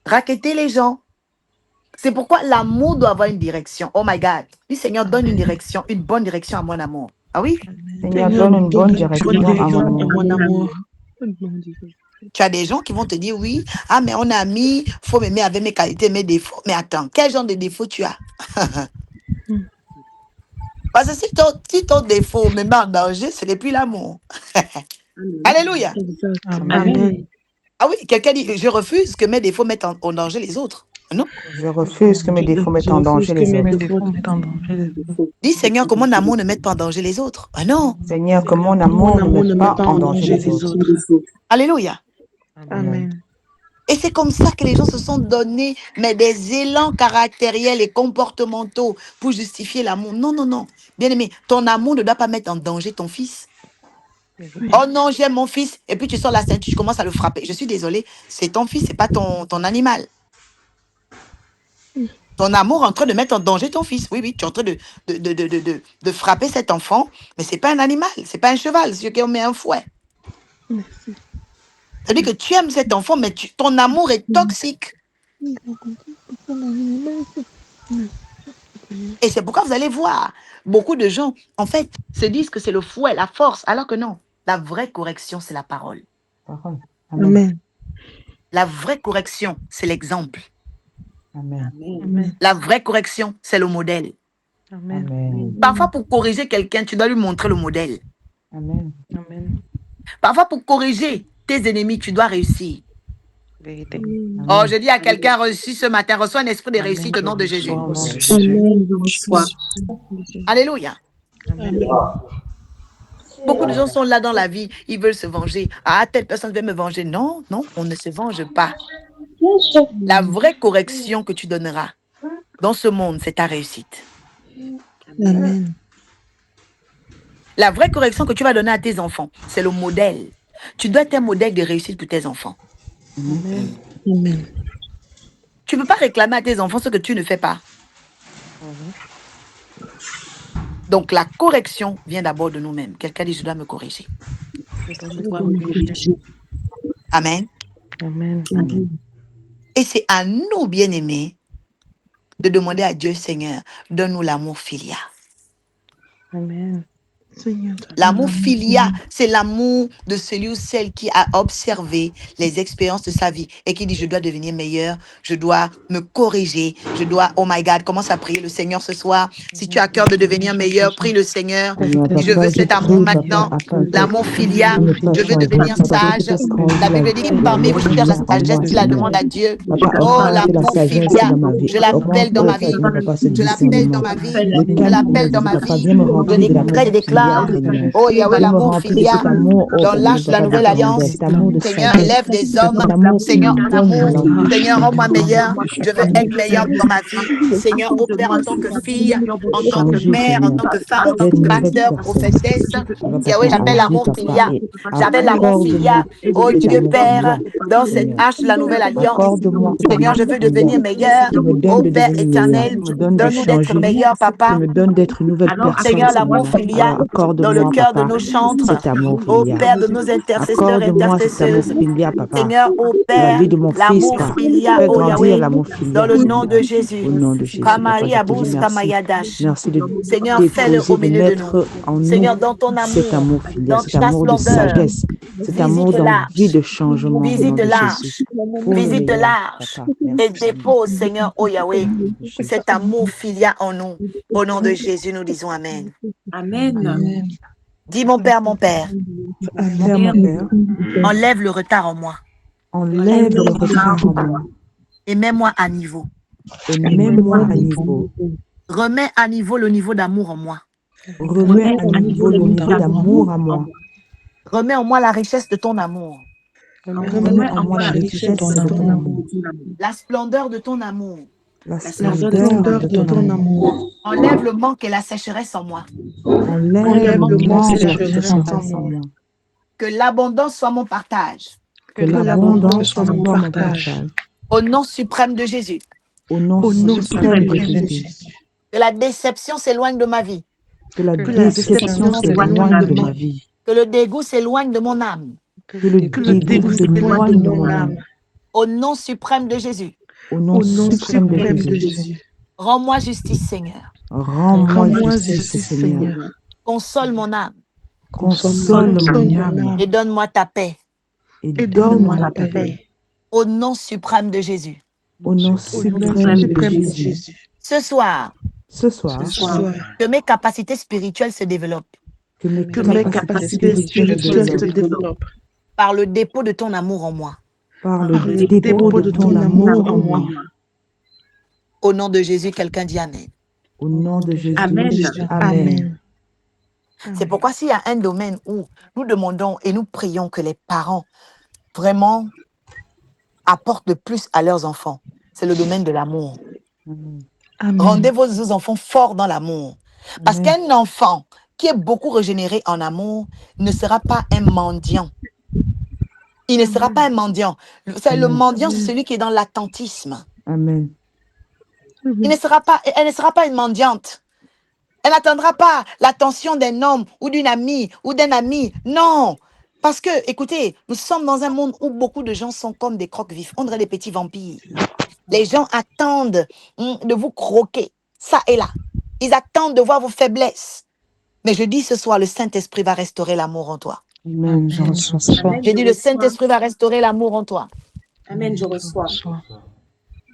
Racketter les gens. C'est pourquoi l'amour doit avoir une direction. Oh my God. Oui, Seigneur, donne une direction, une bonne direction à mon amour. Ah oui? Seigneur, donne une bonne direction à mon amour. Tu as des gens qui vont te dire, oui, ah, mais on a mis, il faut m'aimer avec mes qualités, mes défauts. Mais attends, quel genre de défaut tu as? Parce que si ton défaut me met en danger, ce n'est plus l'amour. Alléluia. Amen. Ah oui, quelqu'un dit, je refuse que mes défauts mettent en danger les autres. Non? Je refuse que mes défauts mettent en danger les autres. Dis, Seigneur, que mon amour ne mette pas en danger les autres. Ah non. Seigneur, que mon amour ne mette pas en danger les autres. Alléluia. Amen. Et c'est comme ça que les gens se sont donnés, mais des élans caractériels et comportementaux pour justifier l'amour. Non, non, non. Bien-aimé, ton amour ne doit pas mettre en danger ton fils. Oh non, j'aime mon fils. Et puis tu sors la ceinture, tu commences à le frapper. Je suis désolée, c'est ton fils, c'est pas ton animal. Ton amour est en train de mettre en danger ton fils. Oui, oui, tu es en train de frapper cet enfant, mais c'est pas un animal, c'est pas un cheval, c'est qui on met un fouet. Merci. C'est-à-dire que tu aimes cet enfant, mais ton amour est toxique. Et c'est pourquoi vous allez voir, beaucoup de gens, en fait, se disent que c'est le fouet, la force, alors que non. La vraie correction, c'est la parole. Amen. La vraie correction, c'est l'exemple. Amen. Amen. La vraie correction, c'est le modèle. Amen. Amen. Parfois, pour corriger quelqu'un, tu dois lui montrer le modèle. Amen. Amen. Parfois, pour corriger tes ennemis, tu dois réussir. Vérité. Oh, je dis à quelqu'un reçu ce matin, reçois un esprit de réussite au nom de Jésus. Au nom de Jésus. Amen. Je reçois. Alléluia. Amen. Beaucoup de gens sont là dans la vie, ils veulent se venger. Ah, telle personne veut me venger. Non, non, on ne se venge pas. La vraie correction que tu donneras dans ce monde, c'est ta réussite. Amen. La vraie correction que tu vas donner à tes enfants, c'est le modèle. Tu dois être un modèle de réussite pour tes enfants. Amen. Amen. Tu ne peux pas réclamer à tes enfants ce que tu ne fais pas. Donc, la correction vient d'abord de nous-mêmes. Quelqu'un dit, je dois me corriger. Je dois me corriger. Amen. Amen. Et c'est à nous, bien-aimés, de demander à Dieu, Seigneur, donne-nous l'amour filial. Amen. Seigneur, L'amour filial, c'est l'amour de celui ou celle qui a observé les expériences de sa vie et qui dit, je dois devenir meilleur, je dois me corriger, je dois, oh my God, commence à prier le Seigneur ce soir. Si tu as cœur de devenir meilleur, prie le Seigneur. Seigneur, Dis, je veux papa, je cet amour prie, maintenant, papa, afin que l'amour filial, je ne pas je veux changer, devenir papa, que je sage. fasse La grandir Bible dit que parmi l'amour vous, cherche la filial en sagesse, moi, tu la Seigneur. demandes à Dieu. Papa, Oh, augmente la l'amour sagesse filial, dans ma vie. je l'appelle dans ma Augmente, vie. Seigneur, papa, ce Je l'appelle dans discernement. ma vie. Le Je calme ma l'appelle dans vie, ma papa. vie. Viens me Je remplir de l'amour déclare, filial, Seigneur. oh Yahweh, Viens me l'amour remplir de cet filial. amour, oh Dans Père, l'âge de la papa, de nouvelle grandeur, alliance, cet amour de Seigneur, sagesse. élève des C'est hommes. cet amour qui Seigneur, me en donne amour. l'envie, Seigneur, rends-moi Seigneur, meilleur. Je veux être meilleur dans ma vie. Seigneur, opère en tant que fille, de en tant que changer, mère, en Seigneur, tant que femme, d'être une nouvelle pasteur, personne. prophétesse. Papa, Yahweh, j'appelle agis, l'amour papa, filial. et J'appelle l'amour accorde-moi filial. Oh cet Dieu amour Père, filial, dans cette Seigneur. hache, la nouvelle alliance. Accorde-moi cet Seigneur, amour je veux devenir filial meilleur. qui me donne Oh de Père devenir meilleur, éternel, qui me donne de donne-nous d'être changer, meilleurs, qui Papa. me donne d'être une nouvelle personne, Seigneur, l'amour Seigneur. Alors filial dans le accorde-moi, cœur de papa, nos chantres, cet amour ô filial. Père de nos intercesseurs et Accorde-moi cet amour intercesseuses. filial, papa, Seigneur, ô dans la Père, vie de mon fils, l'amour papa. filial, Fais ô grandir Yahweh, l'amour dans filial, le nom Seigneur. de Au Jésus. nom de Jésus, papa, Kamari je te dis Abous merci. Kamayadash. Merci de Seigneur, fais-le déposer, au de milieu de nous. mettre en nous Seigneur, dans ton cet amour, amour filial, dans cet ta amour de splendeur, sagesse, cet amour visite d'envie l'arche, de changement au nom visite de Jésus. l'arche, Pour le visite meilleur, l'arche papa. et Merci, Seigneur. dépose, Seigneur, ô Yahweh, Au nom de Jésus. cet amour filial en nous. Au nom de Jésus, nous disons Amen. Amen. Dis mon Père, Père, mon Père, enlève le retard en moi enlève le retard en moi et mets-moi à niveau. et mets-moi à niveau. Remets à niveau le niveau d'amour en moi. Remets à niveau le niveau d'amour à moi. Remets en moi la richesse de ton amour, Remets en moi la richesse de ton amour, la splendeur de ton amour. la splendeur de ton amour. Enlève le manque et la sécheresse en moi. Enlève le manque et la sécheresse en moi. Que l'abondance soit mon partage. Que l'abondance soit mon partage. Au nom suprême de Jésus. Au nom suprême de Jésus. Que la déception s'éloigne de ma vie. Que la déception s'éloigne de ma vie. Que le dégoût s'éloigne de mon âme. Que le dégoût s'éloigne de mon âme. Au nom suprême de Jésus. Au nom suprême de Jésus. Rends-moi justice, Seigneur. Rends-moi justice, Seigneur. Console mon âme Console mon âme et donne-moi ta paix. et donne-moi ta paix. Au nom suprême de Jésus. Au nom suprême de Jésus. Ce soir, Ce soir, que mes capacités spirituelles se développent que mes capacités spirituelles se développent par le dépôt de ton amour en moi. par le dépôt de ton amour en moi. Au nom de Jésus, quelqu'un dit Amen. Au nom de Jésus. Amen. Amen. C'est pourquoi s'il y a un domaine où nous demandons et nous prions que les parents vraiment apportent le plus à leurs enfants, c'est le domaine de l'amour. Rendez vos enfants forts dans l'amour. Parce qu'un enfant qui est beaucoup régénéré en amour ne sera pas un mendiant. Il ne sera pas un mendiant. Le mendiant, c'est celui qui est dans l'attentisme. Amen. Elle ne sera pas une mendiante. Elle n'attendra pas l'attention d'un homme ou d'une amie ou d'un ami. Non. Parce que, écoutez, nous sommes dans un monde où beaucoup de gens sont comme des croques-vifs. On dirait des petits vampires. Les gens attendent de vous croquer, ça et là. Ils attendent de voir vos faiblesses. Mais je dis ce soir, le Saint-Esprit va restaurer l'amour en toi. Amen. Je reçois ça. Je dis, le Saint-Esprit va restaurer l'amour en toi. Amen, je reçois.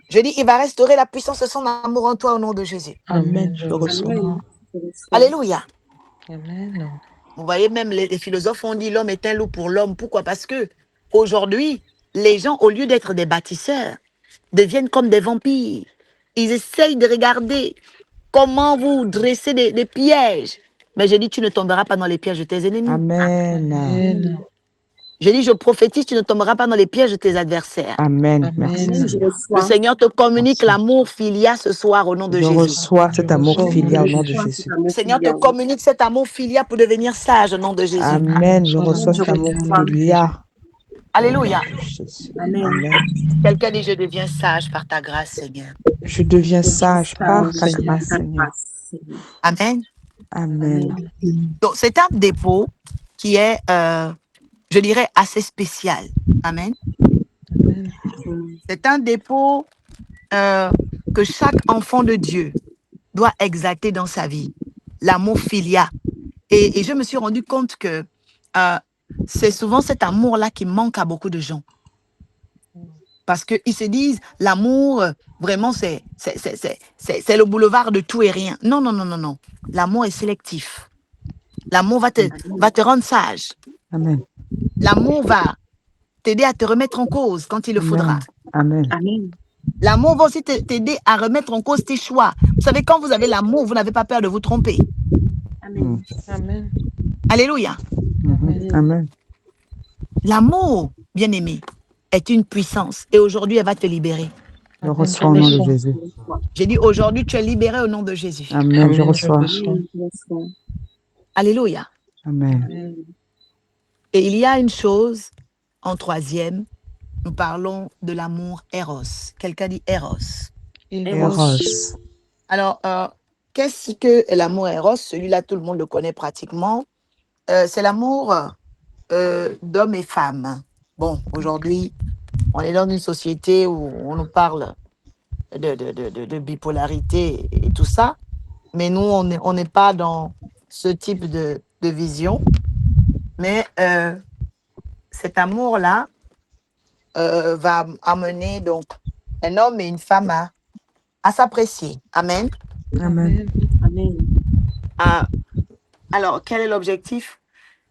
Je dis, il va restaurer la puissance de son amour en toi au nom de Jésus. Amen. Je reçois. Alléluia. Amen. Vous voyez, même les philosophes ont dit l'homme est un loup pour l'homme. Pourquoi? Parce que aujourd'hui, les gens, au lieu d'être des bâtisseurs, deviennent comme des vampires. Ils essayent de regarder comment vous dressez des pièges. Mais je dis, tu ne tomberas pas dans les pièges de tes ennemis. Amen. Je dis, je prophétise, tu ne tomberas pas dans les pièges de tes adversaires. Amen. Amen. Merci. Amen, je Le reçois. Seigneur te communique Merci. l'amour filia ce soir au nom de Je Jésus. reçois cet Je amour reçois au nom filial de au nom de Je reçois Jésus. cet amour Le Seigneur te filial. communique cet amour filia pour devenir sage au nom de Jésus. Amen. Je Reçois reçois l'amour cet amour filial. filial au nom Alléluia. de Jésus. Amen. Amen. Quelqu'un dit, je deviens sage par ta grâce, Seigneur. Je deviens Je sage sage par ta Seigneur. grâce, Seigneur. Seigneur. Amen. Amen. Amen. Donc, c'est un dépôt qui est, je dirais, assez spécial. Amen. Amen. C'est un dépôt que chaque enfant de Dieu doit exalter dans sa vie. L'amour filia. Et je me suis rendu compte que c'est souvent cet amour-là qui manque à beaucoup de gens. Parce qu'ils se disent, l'amour, vraiment, c'est le boulevard de tout et rien. Non, non, non, non, non. L'amour est sélectif. L'amour va te rendre sage. Amen. L'amour va t'aider à te remettre en cause quand il le faudra. Amen. Amen. Amen. L'amour va aussi t'aider à remettre en cause tes choix. Vous savez, quand vous avez l'amour, vous n'avez pas peur de vous tromper. Amen. Amen. Alléluia. Mhm. Amen. L'amour, bien-aimé, est une puissance. Et aujourd'hui, elle va te libérer. Je reçois au nom de Amen. Jésus. Je reçois. J'ai dit, aujourd'hui, tu es libéré au nom de Jésus. Amen. Je Amen. Je reçois. reçois. Amen. Je reçois. Alléluia. Amen. Amen. Et il y a une chose, en troisième, nous parlons de l'amour Eros. Quelqu'un dit Eros. Eros. Alors, qu'est-ce que l'amour Eros? Celui-là, tout le monde le connaît pratiquement. C'est l'amour d'hommes et femmes. Bon, aujourd'hui, on est dans une société où on nous parle de bipolarité et tout ça, mais nous, on n'est pas dans ce type de vision. Mais cet amour-là va amener donc un homme et une femme à s'apprécier. Amen. Amen. Amen. Alors, quel est l'objectif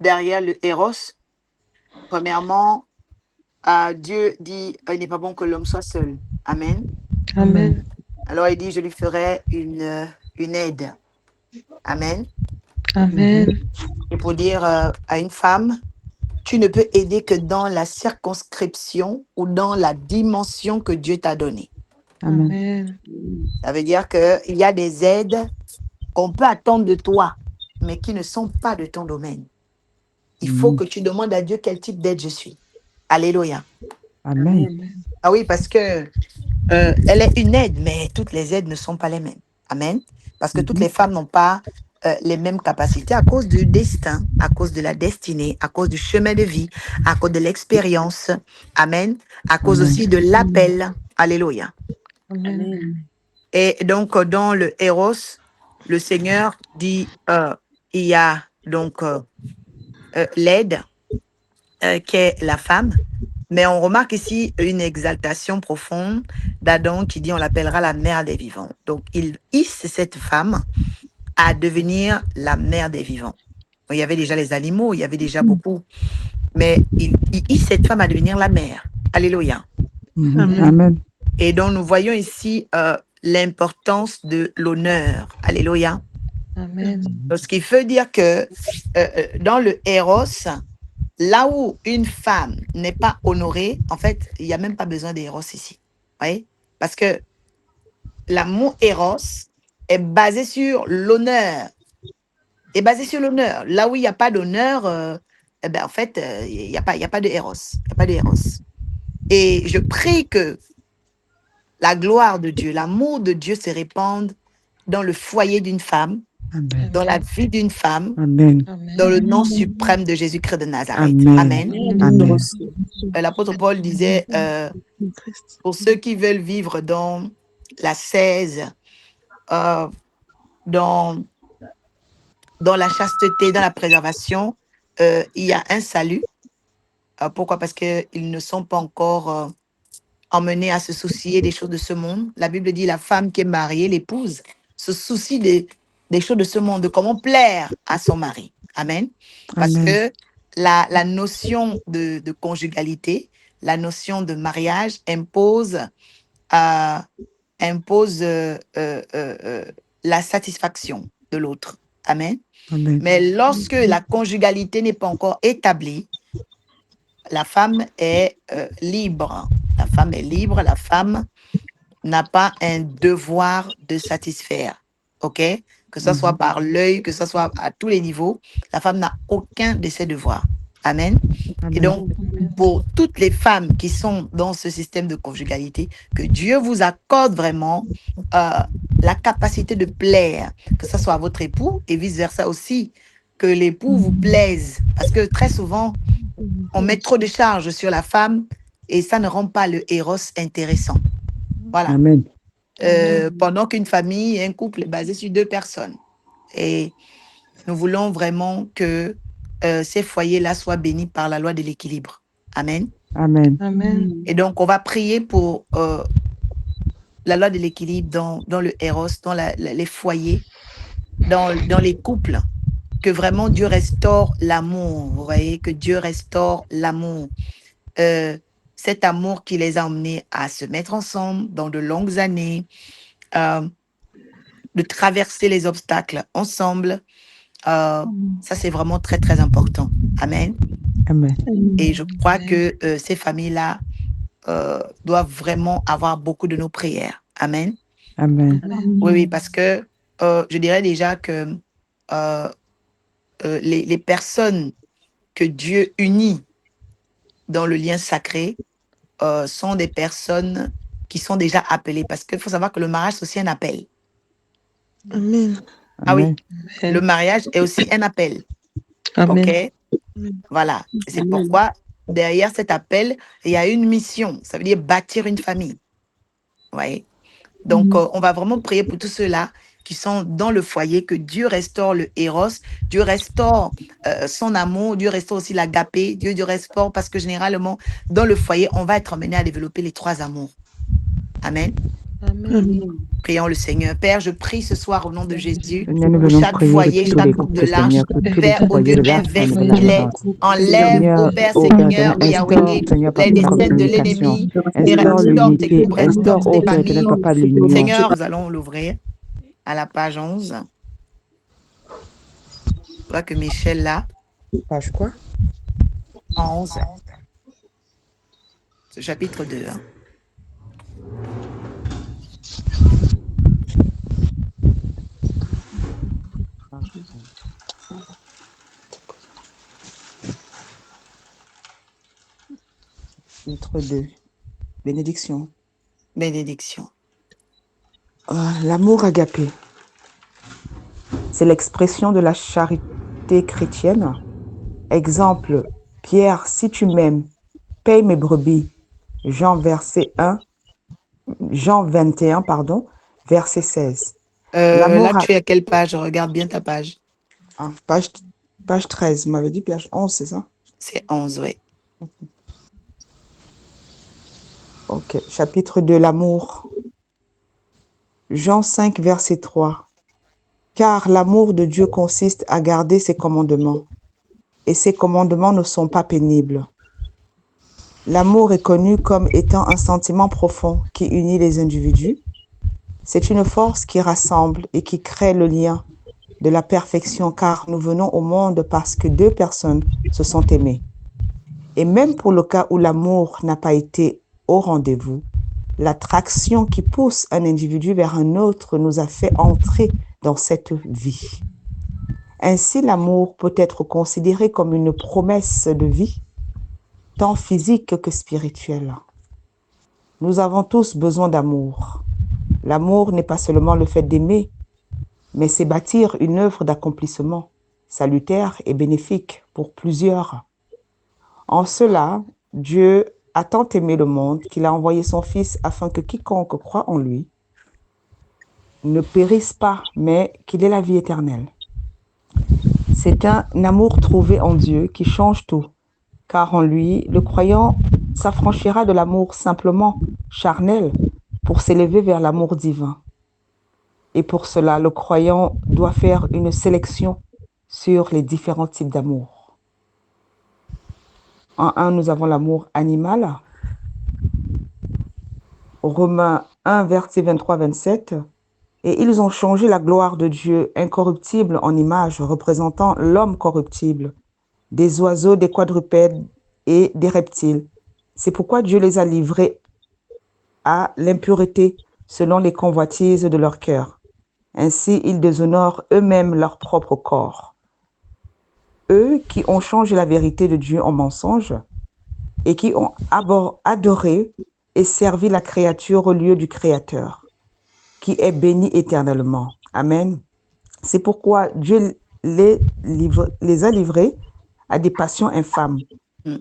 derrière le Eros? Premièrement, Dieu dit, il n'est pas bon que l'homme soit seul. Amen. Amen. Alors, il dit, je lui ferai une aide. Amen. Amen. Et pour dire à une femme, tu ne peux aider que dans la circonscription ou dans la dimension que Dieu t'a donnée. Amen. Amen. Ça veut dire qu'il y a des aides qu'on peut attendre de toi, mais qui ne sont pas de ton domaine. Il faut que tu demandes à Dieu quel type d'aide je suis. Alléluia. Amen. Amen. Ah oui, parce que elle est une aide, mais toutes les aides ne sont pas les mêmes. Amen. Parce que toutes les femmes n'ont pas les mêmes capacités à cause du destin, à cause de la destinée, à cause du chemin de vie, à cause de l'expérience. Amen. À cause Amen. aussi de l'appel. Alléluia. Amen. Et donc, dans le Eros, le Seigneur dit, il y a donc l'aide qui est la femme, mais on remarque ici une exaltation profonde d'Adam qui dit on l'appellera la mère des vivants. Donc, il hisse cette femme à devenir la mère des vivants. Il y avait déjà les animaux, il y avait déjà beaucoup, mais il hisse cette femme à devenir la mère. Alléluia. Mhm. Amen. Et donc, nous voyons ici l'importance de l'honneur. Alléluia. Amen. Donc, ce qui veut dire que dans le Eros, là où une femme n'est pas honorée, en fait, il n'y a même pas besoin d'Eros ici. Vous voyez? Parce que l'amour Eros est basé sur l'honneur. Est basé sur l'honneur. Là où il n'y a pas d'honneur, eh ben, en fait, il n'y a pas de Eros. Il n'y a pas de Eros. Et je prie que la gloire de Dieu, l'amour de Dieu se répande dans le foyer d'une femme, Amen. dans la vie d'une femme, Amen. dans le Amen. nom suprême de Jésus-Christ de Nazareth. Amen. Amen. Amen. Je Amen. reçois. L'apôtre Paul disait, pour ceux qui veulent vivre dans l'ascèse, dans la chasteté, dans la préservation, il y a un salut. Pourquoi? Parce qu'ils ne sont pas encore emmenés à se soucier des choses de ce monde. La Bible dit la femme qui est mariée, l'épouse, se soucie des choses de ce monde, de comment plaire à son mari. Amen. Parce Amen. que la notion de conjugalité, la notion de mariage impose la satisfaction de l'autre. Amen. Amen. Mais lorsque la conjugalité n'est pas encore établie, la femme est libre. La femme est libre, la femme n'a pas un devoir de satisfaire. OK? Que ce soit par l'œil, que ce soit à tous les niveaux, la femme n'a aucun de ses devoirs. Amen. Et Amen. donc, pour toutes les femmes qui sont dans ce système de conjugalité, que Dieu vous accorde vraiment la capacité de plaire, que ce soit à votre époux et vice-versa aussi, que l'époux vous plaise. Parce que très souvent, on met trop de charges sur la femme et ça ne rend pas le héros intéressant. Voilà. Amen. Pendant qu'une famille et un couple est basé sur 2 personnes. Et nous voulons vraiment que ces foyers-là soient bénis par la loi de l'équilibre. Amen. Amen. Amen. Et donc, on va prier pour la loi de l'équilibre dans le Eros, dans les foyers, dans les couples, que vraiment Dieu restaure l'amour. Vous voyez, que Dieu restaure l'amour. Cet amour qui les a emmenés à se mettre ensemble dans de longues années, de traverser les obstacles ensemble. Ça, c'est vraiment très, très important. Amen. Amen. Et je crois que ces familles-là doivent vraiment avoir beaucoup de nos prières. Amen. Amen. Oui, oui, parce que je dirais déjà que les personnes que Dieu unit dans le lien sacré sont des personnes qui sont déjà appelées. Parce qu'il faut savoir que le mariage, c'est aussi un appel. Amen. Ah oui, Amen. le mariage est aussi un appel. Amen. OK? Voilà. C'est pourquoi, derrière cet appel, il y a une mission. Ça veut dire bâtir une famille. Vous voyez? Donc, on va vraiment prier pour tous ceux-là qui sont dans le foyer, que Dieu restaure le héros, Dieu restaure son amour, Dieu restaure aussi l'agapé, Dieu restaure, parce que généralement, dans le foyer, on va être amené à développer les 3 amours. Amen. Amen. Prions le Seigneur. Père, je prie ce soir au nom de Jésus, Seigneur, nous pour venons chaque prier foyer, de tous chaque les couple de couples, l'arche. Seigneur, pour tous les Père, au foyers Dieu, de l'arche, Seigneur, de la investis-les, présence. enlève, Seigneur, ô Père ô Père éternel, Seigneur, instaure, Yahweh, Seigneur, les Papa, desseins de communication. l'ennemi, et Instaure restaure tes l'unité, couples, restaure instaure, ô tes Père éternel, familles. Papa, l'union. Seigneur, nous allons l'ouvrir à la page 11. Je vois que Michel là, Page quoi? en 11, ce chapitre 2. Hein. Chapitre 2. Bénédiction. Bénédiction. L'amour agapé. C'est l'expression de la charité chrétienne. Exemple, Pierre, si tu m'aimes, paye mes brebis. Jean 21, verset 16. Là, tu es à quelle page? Regarde bien ta page. Page 13, vous m'avez dit page 11, c'est ça? C'est 11, oui. Ok, chapitre de l'amour. Jean 5, verset 3. Car l'amour de Dieu consiste à garder ses commandements, et ses commandements ne sont pas pénibles. L'amour est connu comme étant un sentiment profond qui unit les individus. C'est une force qui rassemble et qui crée le lien de la perfection, car nous venons au monde parce que 2 personnes se sont aimées. Et même pour le cas où l'amour n'a pas été au rendez-vous, l'attraction qui pousse un individu vers un autre nous a fait entrer dans cette vie. Ainsi, l'amour peut être considéré comme une promesse de vie, tant physique que spirituelle. Nous avons tous besoin d'amour. L'amour n'est pas seulement le fait d'aimer, mais c'est bâtir une œuvre d'accomplissement salutaire et bénéfique pour plusieurs. En cela, Dieu a tant aimé le monde qu'il a envoyé son Fils afin que quiconque croit en lui ne périsse pas, mais qu'il ait la vie éternelle. C'est un amour trouvé en Dieu qui change tout, car en lui, le croyant s'affranchira de l'amour simplement charnel pour s'élever vers l'amour divin. Et pour cela, le croyant doit faire une sélection sur les différents types d'amour. En 1, nous avons l'amour animal. Romains 1, verset 23-27. Et ils ont changé la gloire de Dieu incorruptible en image représentant l'homme corruptible, des oiseaux, des quadrupèdes, et des reptiles. C'est pourquoi Dieu les a livrés à l'impureté selon les convoitises de leur cœur. Ainsi, ils déshonorent eux-mêmes leur propre corps. Eux qui ont changé la vérité de Dieu en mensonge et qui ont adoré et servi la créature au lieu du Créateur, qui est béni éternellement. Amen. C'est pourquoi Dieu les a livrés à des passions infâmes,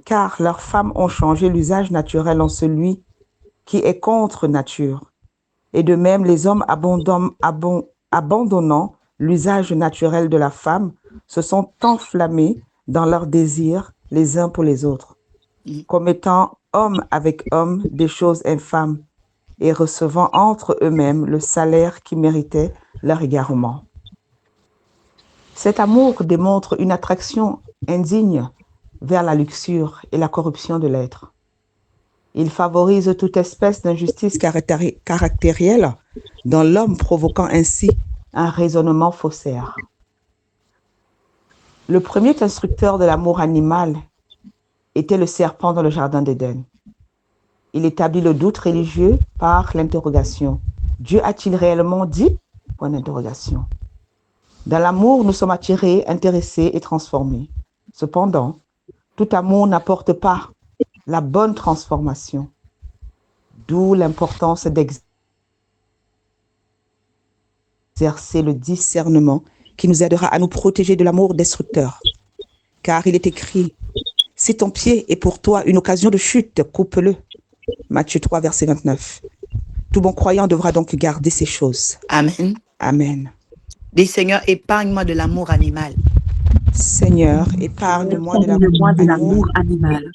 car leurs femmes ont changé l'usage naturel en celui qui est contre nature. Et de même, les hommes abandonnant l'usage naturel de la femme, se sont enflammés dans leurs désirs les uns pour les autres, commettant homme avec homme des choses infâmes et recevant entre eux-mêmes le salaire qui méritait leur égarement. Cet amour démontre une attraction indigne vers la luxure et la corruption de l'être. Il favorise toute espèce d'injustice caractérielle dans l'homme, provoquant ainsi un raisonnement faussaire. Le premier instructeur de l'amour animal était le serpent dans le jardin d'Éden. Il établit le doute religieux par l'interrogation. Dieu a-t-il réellement dit? Point d'interrogation. Dans l'amour, nous sommes attirés, intéressés et transformés. Cependant, tout amour n'apporte pas la bonne transformation, d'où l'importance d'exercer le discernement qui nous aidera à nous protéger de l'amour destructeur. Car il est écrit, si ton pied est pour toi une occasion de chute, coupe-le. Matthieu 3, verset 29. Tout bon croyant devra donc garder ces choses. Amen. Amen. Dis Seigneur, épargne-moi de l'amour animal. Seigneur, épargne-moi de l'amour animal.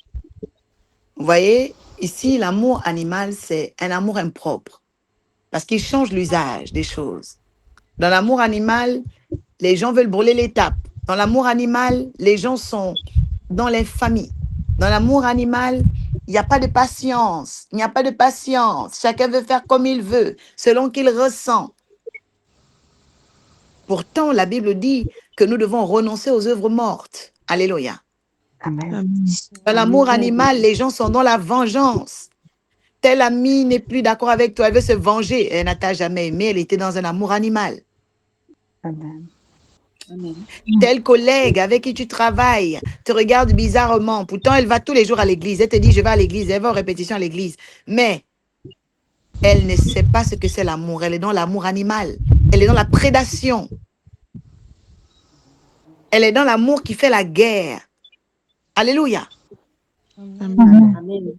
Vous voyez, ici, l'amour animal, c'est un amour impropre. Parce qu'il change l'usage des choses. Dans l'amour animal, les gens veulent brûler l'étape. Dans l'amour animal, les gens sont dans l'infamie. Dans l'amour animal, il n'y a pas de patience. Il n'y a pas de patience. Chacun veut faire comme il veut, selon qu'il ressent. Pourtant, la Bible dit que nous devons renoncer aux œuvres mortes. Alléluia. Amen. Dans l'amour animal, les gens sont dans la vengeance. Telle amie n'est plus d'accord avec toi, elle veut se venger. Elle n'a jamais aimé, elle était dans un amour animal. Amen. Amen. Tel collègue avec qui tu travailles te regarde bizarrement. Pourtant, elle va tous les jours à l'église. Elle te dit, je vais à l'église. Elle va aux répétitions à l'église. Mais elle ne sait pas ce que c'est l'amour. Elle est dans l'amour animal. Elle est dans la prédation. Elle est dans l'amour qui fait la guerre. Alléluia. Amen.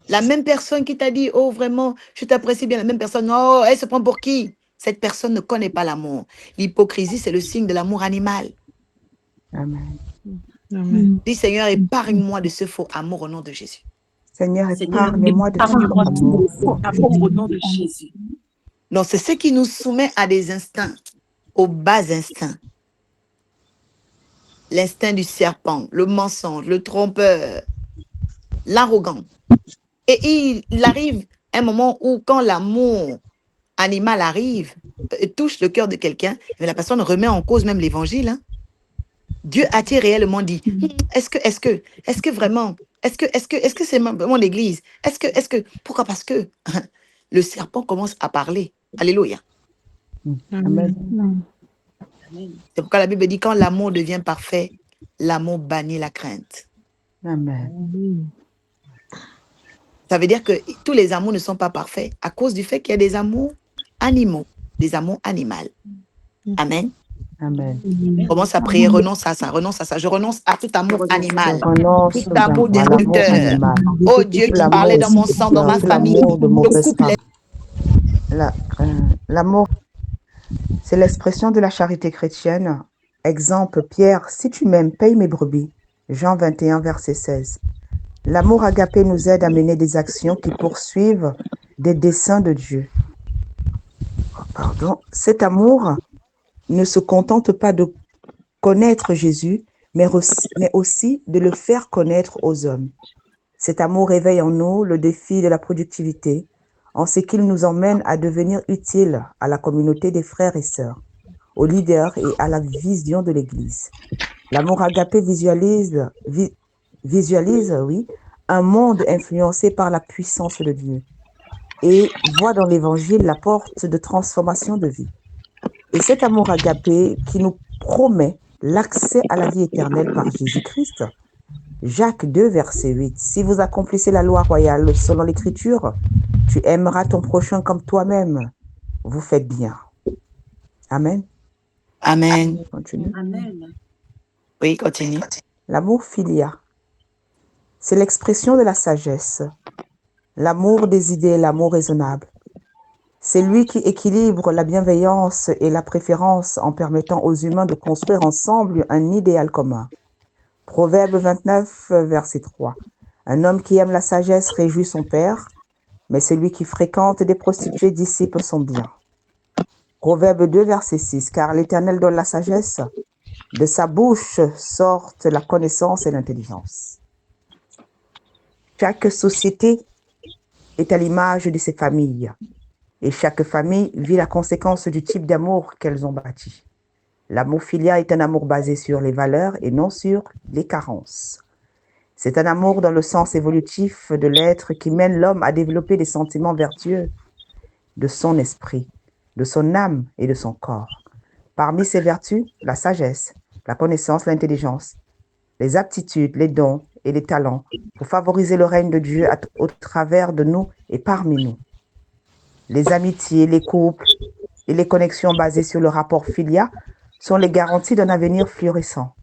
La même personne qui t'a dit, oh vraiment, je t'apprécie bien. La même personne, oh, elle se prend pour qui? Cette personne ne connaît pas l'amour. L'hypocrisie, c'est le signe de l'amour animal. Amen. Amen. Dis Seigneur, épargne-moi de ce faux amour au nom de Jésus. Seigneur, épargne-moi de tout amour au nom de Jésus. Donc, c'est ce qui nous soumet à des instincts, aux bas instincts. L'instinct du serpent, le mensonge, le trompeur, l'arrogant. Et il arrive un moment où, quand l'amour animal arrive, touche le cœur de quelqu'un, mais la personne remet en cause même l'évangile. Hein. Dieu a-t-il réellement dit, est-ce que vraiment, est-ce que c'est mon église? Est-ce que, pourquoi? Parce que le serpent commence à parler. Alléluia. Amen. C'est pourquoi la Bible dit, quand l'amour devient parfait, l'amour bannit la crainte. Amen. Ça veut dire que tous les amours ne sont pas parfaits à cause du fait qu'il y a des amours animaux, des amours animaux. Amen. Amen. Commence à prier, renonce à ça, renonce à ça. Je renonce à tout amour animal, Je renonce tout amour à l'amour destructeur. animal. Oh Dieu qui L'amour parlait dans mon sang, dans ma destructeur, famille, l'amour de je mauvaise coupe femme. L'amour, c'est l'expression de la charité chrétienne. Exemple, Pierre, si tu m'aimes, paye mes brebis. Jean 21, verset 16. L'amour agapé nous aide à mener des actions qui poursuivent des desseins de Dieu. Pardon. Cet amour ne se contente pas de connaître Jésus, mais aussi de le faire connaître aux hommes. Cet amour réveille en nous le défi de la productivité, en ce qu'il nous emmène à devenir utiles à la communauté des frères et sœurs, aux leaders et à la vision de l'Église. L'amour agapé visualise visualise, oui, un monde influencé par la puissance de Dieu et voit dans l'Évangile la porte de transformation de vie. Et cet amour agapé qui nous promet l'accès à la vie éternelle par Jésus-Christ. Jacques 2, verset 8. Si vous accomplissez la loi royale selon l'Écriture, tu aimeras ton prochain comme toi-même. Vous faites bien. Amen. Amen. Continue. Amen. Oui, continue. L'amour filia, c'est l'expression de la sagesse, l'amour des idées, l'amour raisonnable. C'est lui qui équilibre la bienveillance et la préférence en permettant aux humains de construire ensemble un idéal commun. Proverbe 29, verset 3. Un homme qui aime la sagesse réjouit son père, mais celui qui fréquente des prostituées dissipe son bien. Proverbe 2, verset 6. Car l'Éternel donne la sagesse, de sa bouche sortent la connaissance et l'intelligence. Chaque société est à l'image de ses familles, et chaque famille vit la conséquence du type d'amour qu'elles ont bâti. L'amour filia est un amour basé sur les valeurs et non sur les carences. C'est un amour dans le sens évolutif de l'être qui mène l'homme à développer des sentiments vertueux de son esprit, de son âme et de son corps. Parmi ces vertus, la sagesse, la connaissance, l'intelligence, les aptitudes, les dons et les talents pour favoriser le règne de Dieu au travers de nous et parmi nous. Les amitiés, les couples et les connexions basées sur le rapport filia sont les garanties d'un avenir florissant.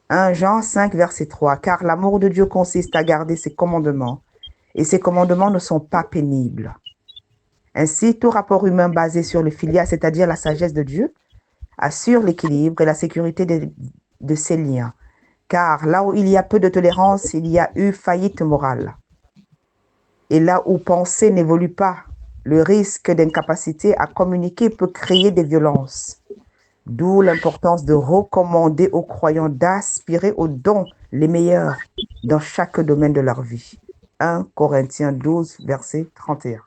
1 Jean 5, verset 3. Car l'amour de Dieu consiste à garder ses commandements, et ses commandements ne sont pas pénibles. Ainsi, tout rapport humain basé sur le filia, c'est-à-dire la sagesse de Dieu, assure l'équilibre et la sécurité de ces liens. Car là où il y a peu de tolérance, il y a eu faillite morale. Et là où pensée n'évolue pas, le risque d'incapacité à communiquer peut créer des violences. D'où l'importance de recommander aux croyants d'aspirer aux dons les meilleurs dans chaque domaine de leur vie. 1 Corinthiens 12, verset 31.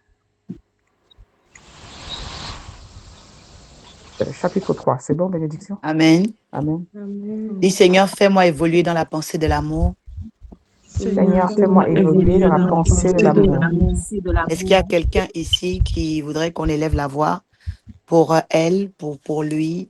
Chapitre 3, c'est bon, bénédiction? Amen. Amen. Dis Seigneur, fais-moi évoluer dans la pensée de l'amour. Seigneur, fais-moi évoluer dans la pensée de l'amour. Est-ce qu'il y a quelqu'un ici qui voudrait qu'on élève la voix pour elle, pour lui?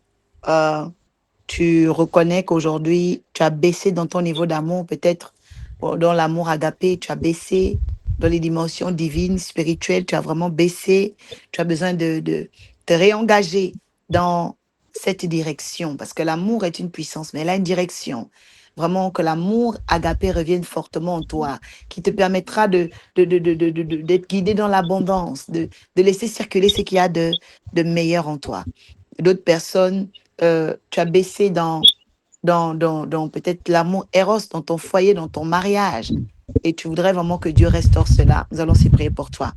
Tu reconnais qu'aujourd'hui, tu as baissé dans ton niveau d'amour, peut-être dans l'amour agapé, tu as baissé dans les dimensions divines, spirituelles, tu as vraiment baissé. Tu as besoin de te réengager dans cette direction parce que l'amour est une puissance, mais elle a une direction. Vraiment que l'amour agapé revienne fortement en toi, qui te permettra d'être guidé dans l'abondance, de laisser circuler ce qu'il y a de meilleur en toi. D'autres personnes, tu as baissé dans peut-être l'amour éros, dans ton foyer, dans ton mariage, et tu voudrais vraiment que Dieu restaure cela. Nous allons s'y prier pour toi.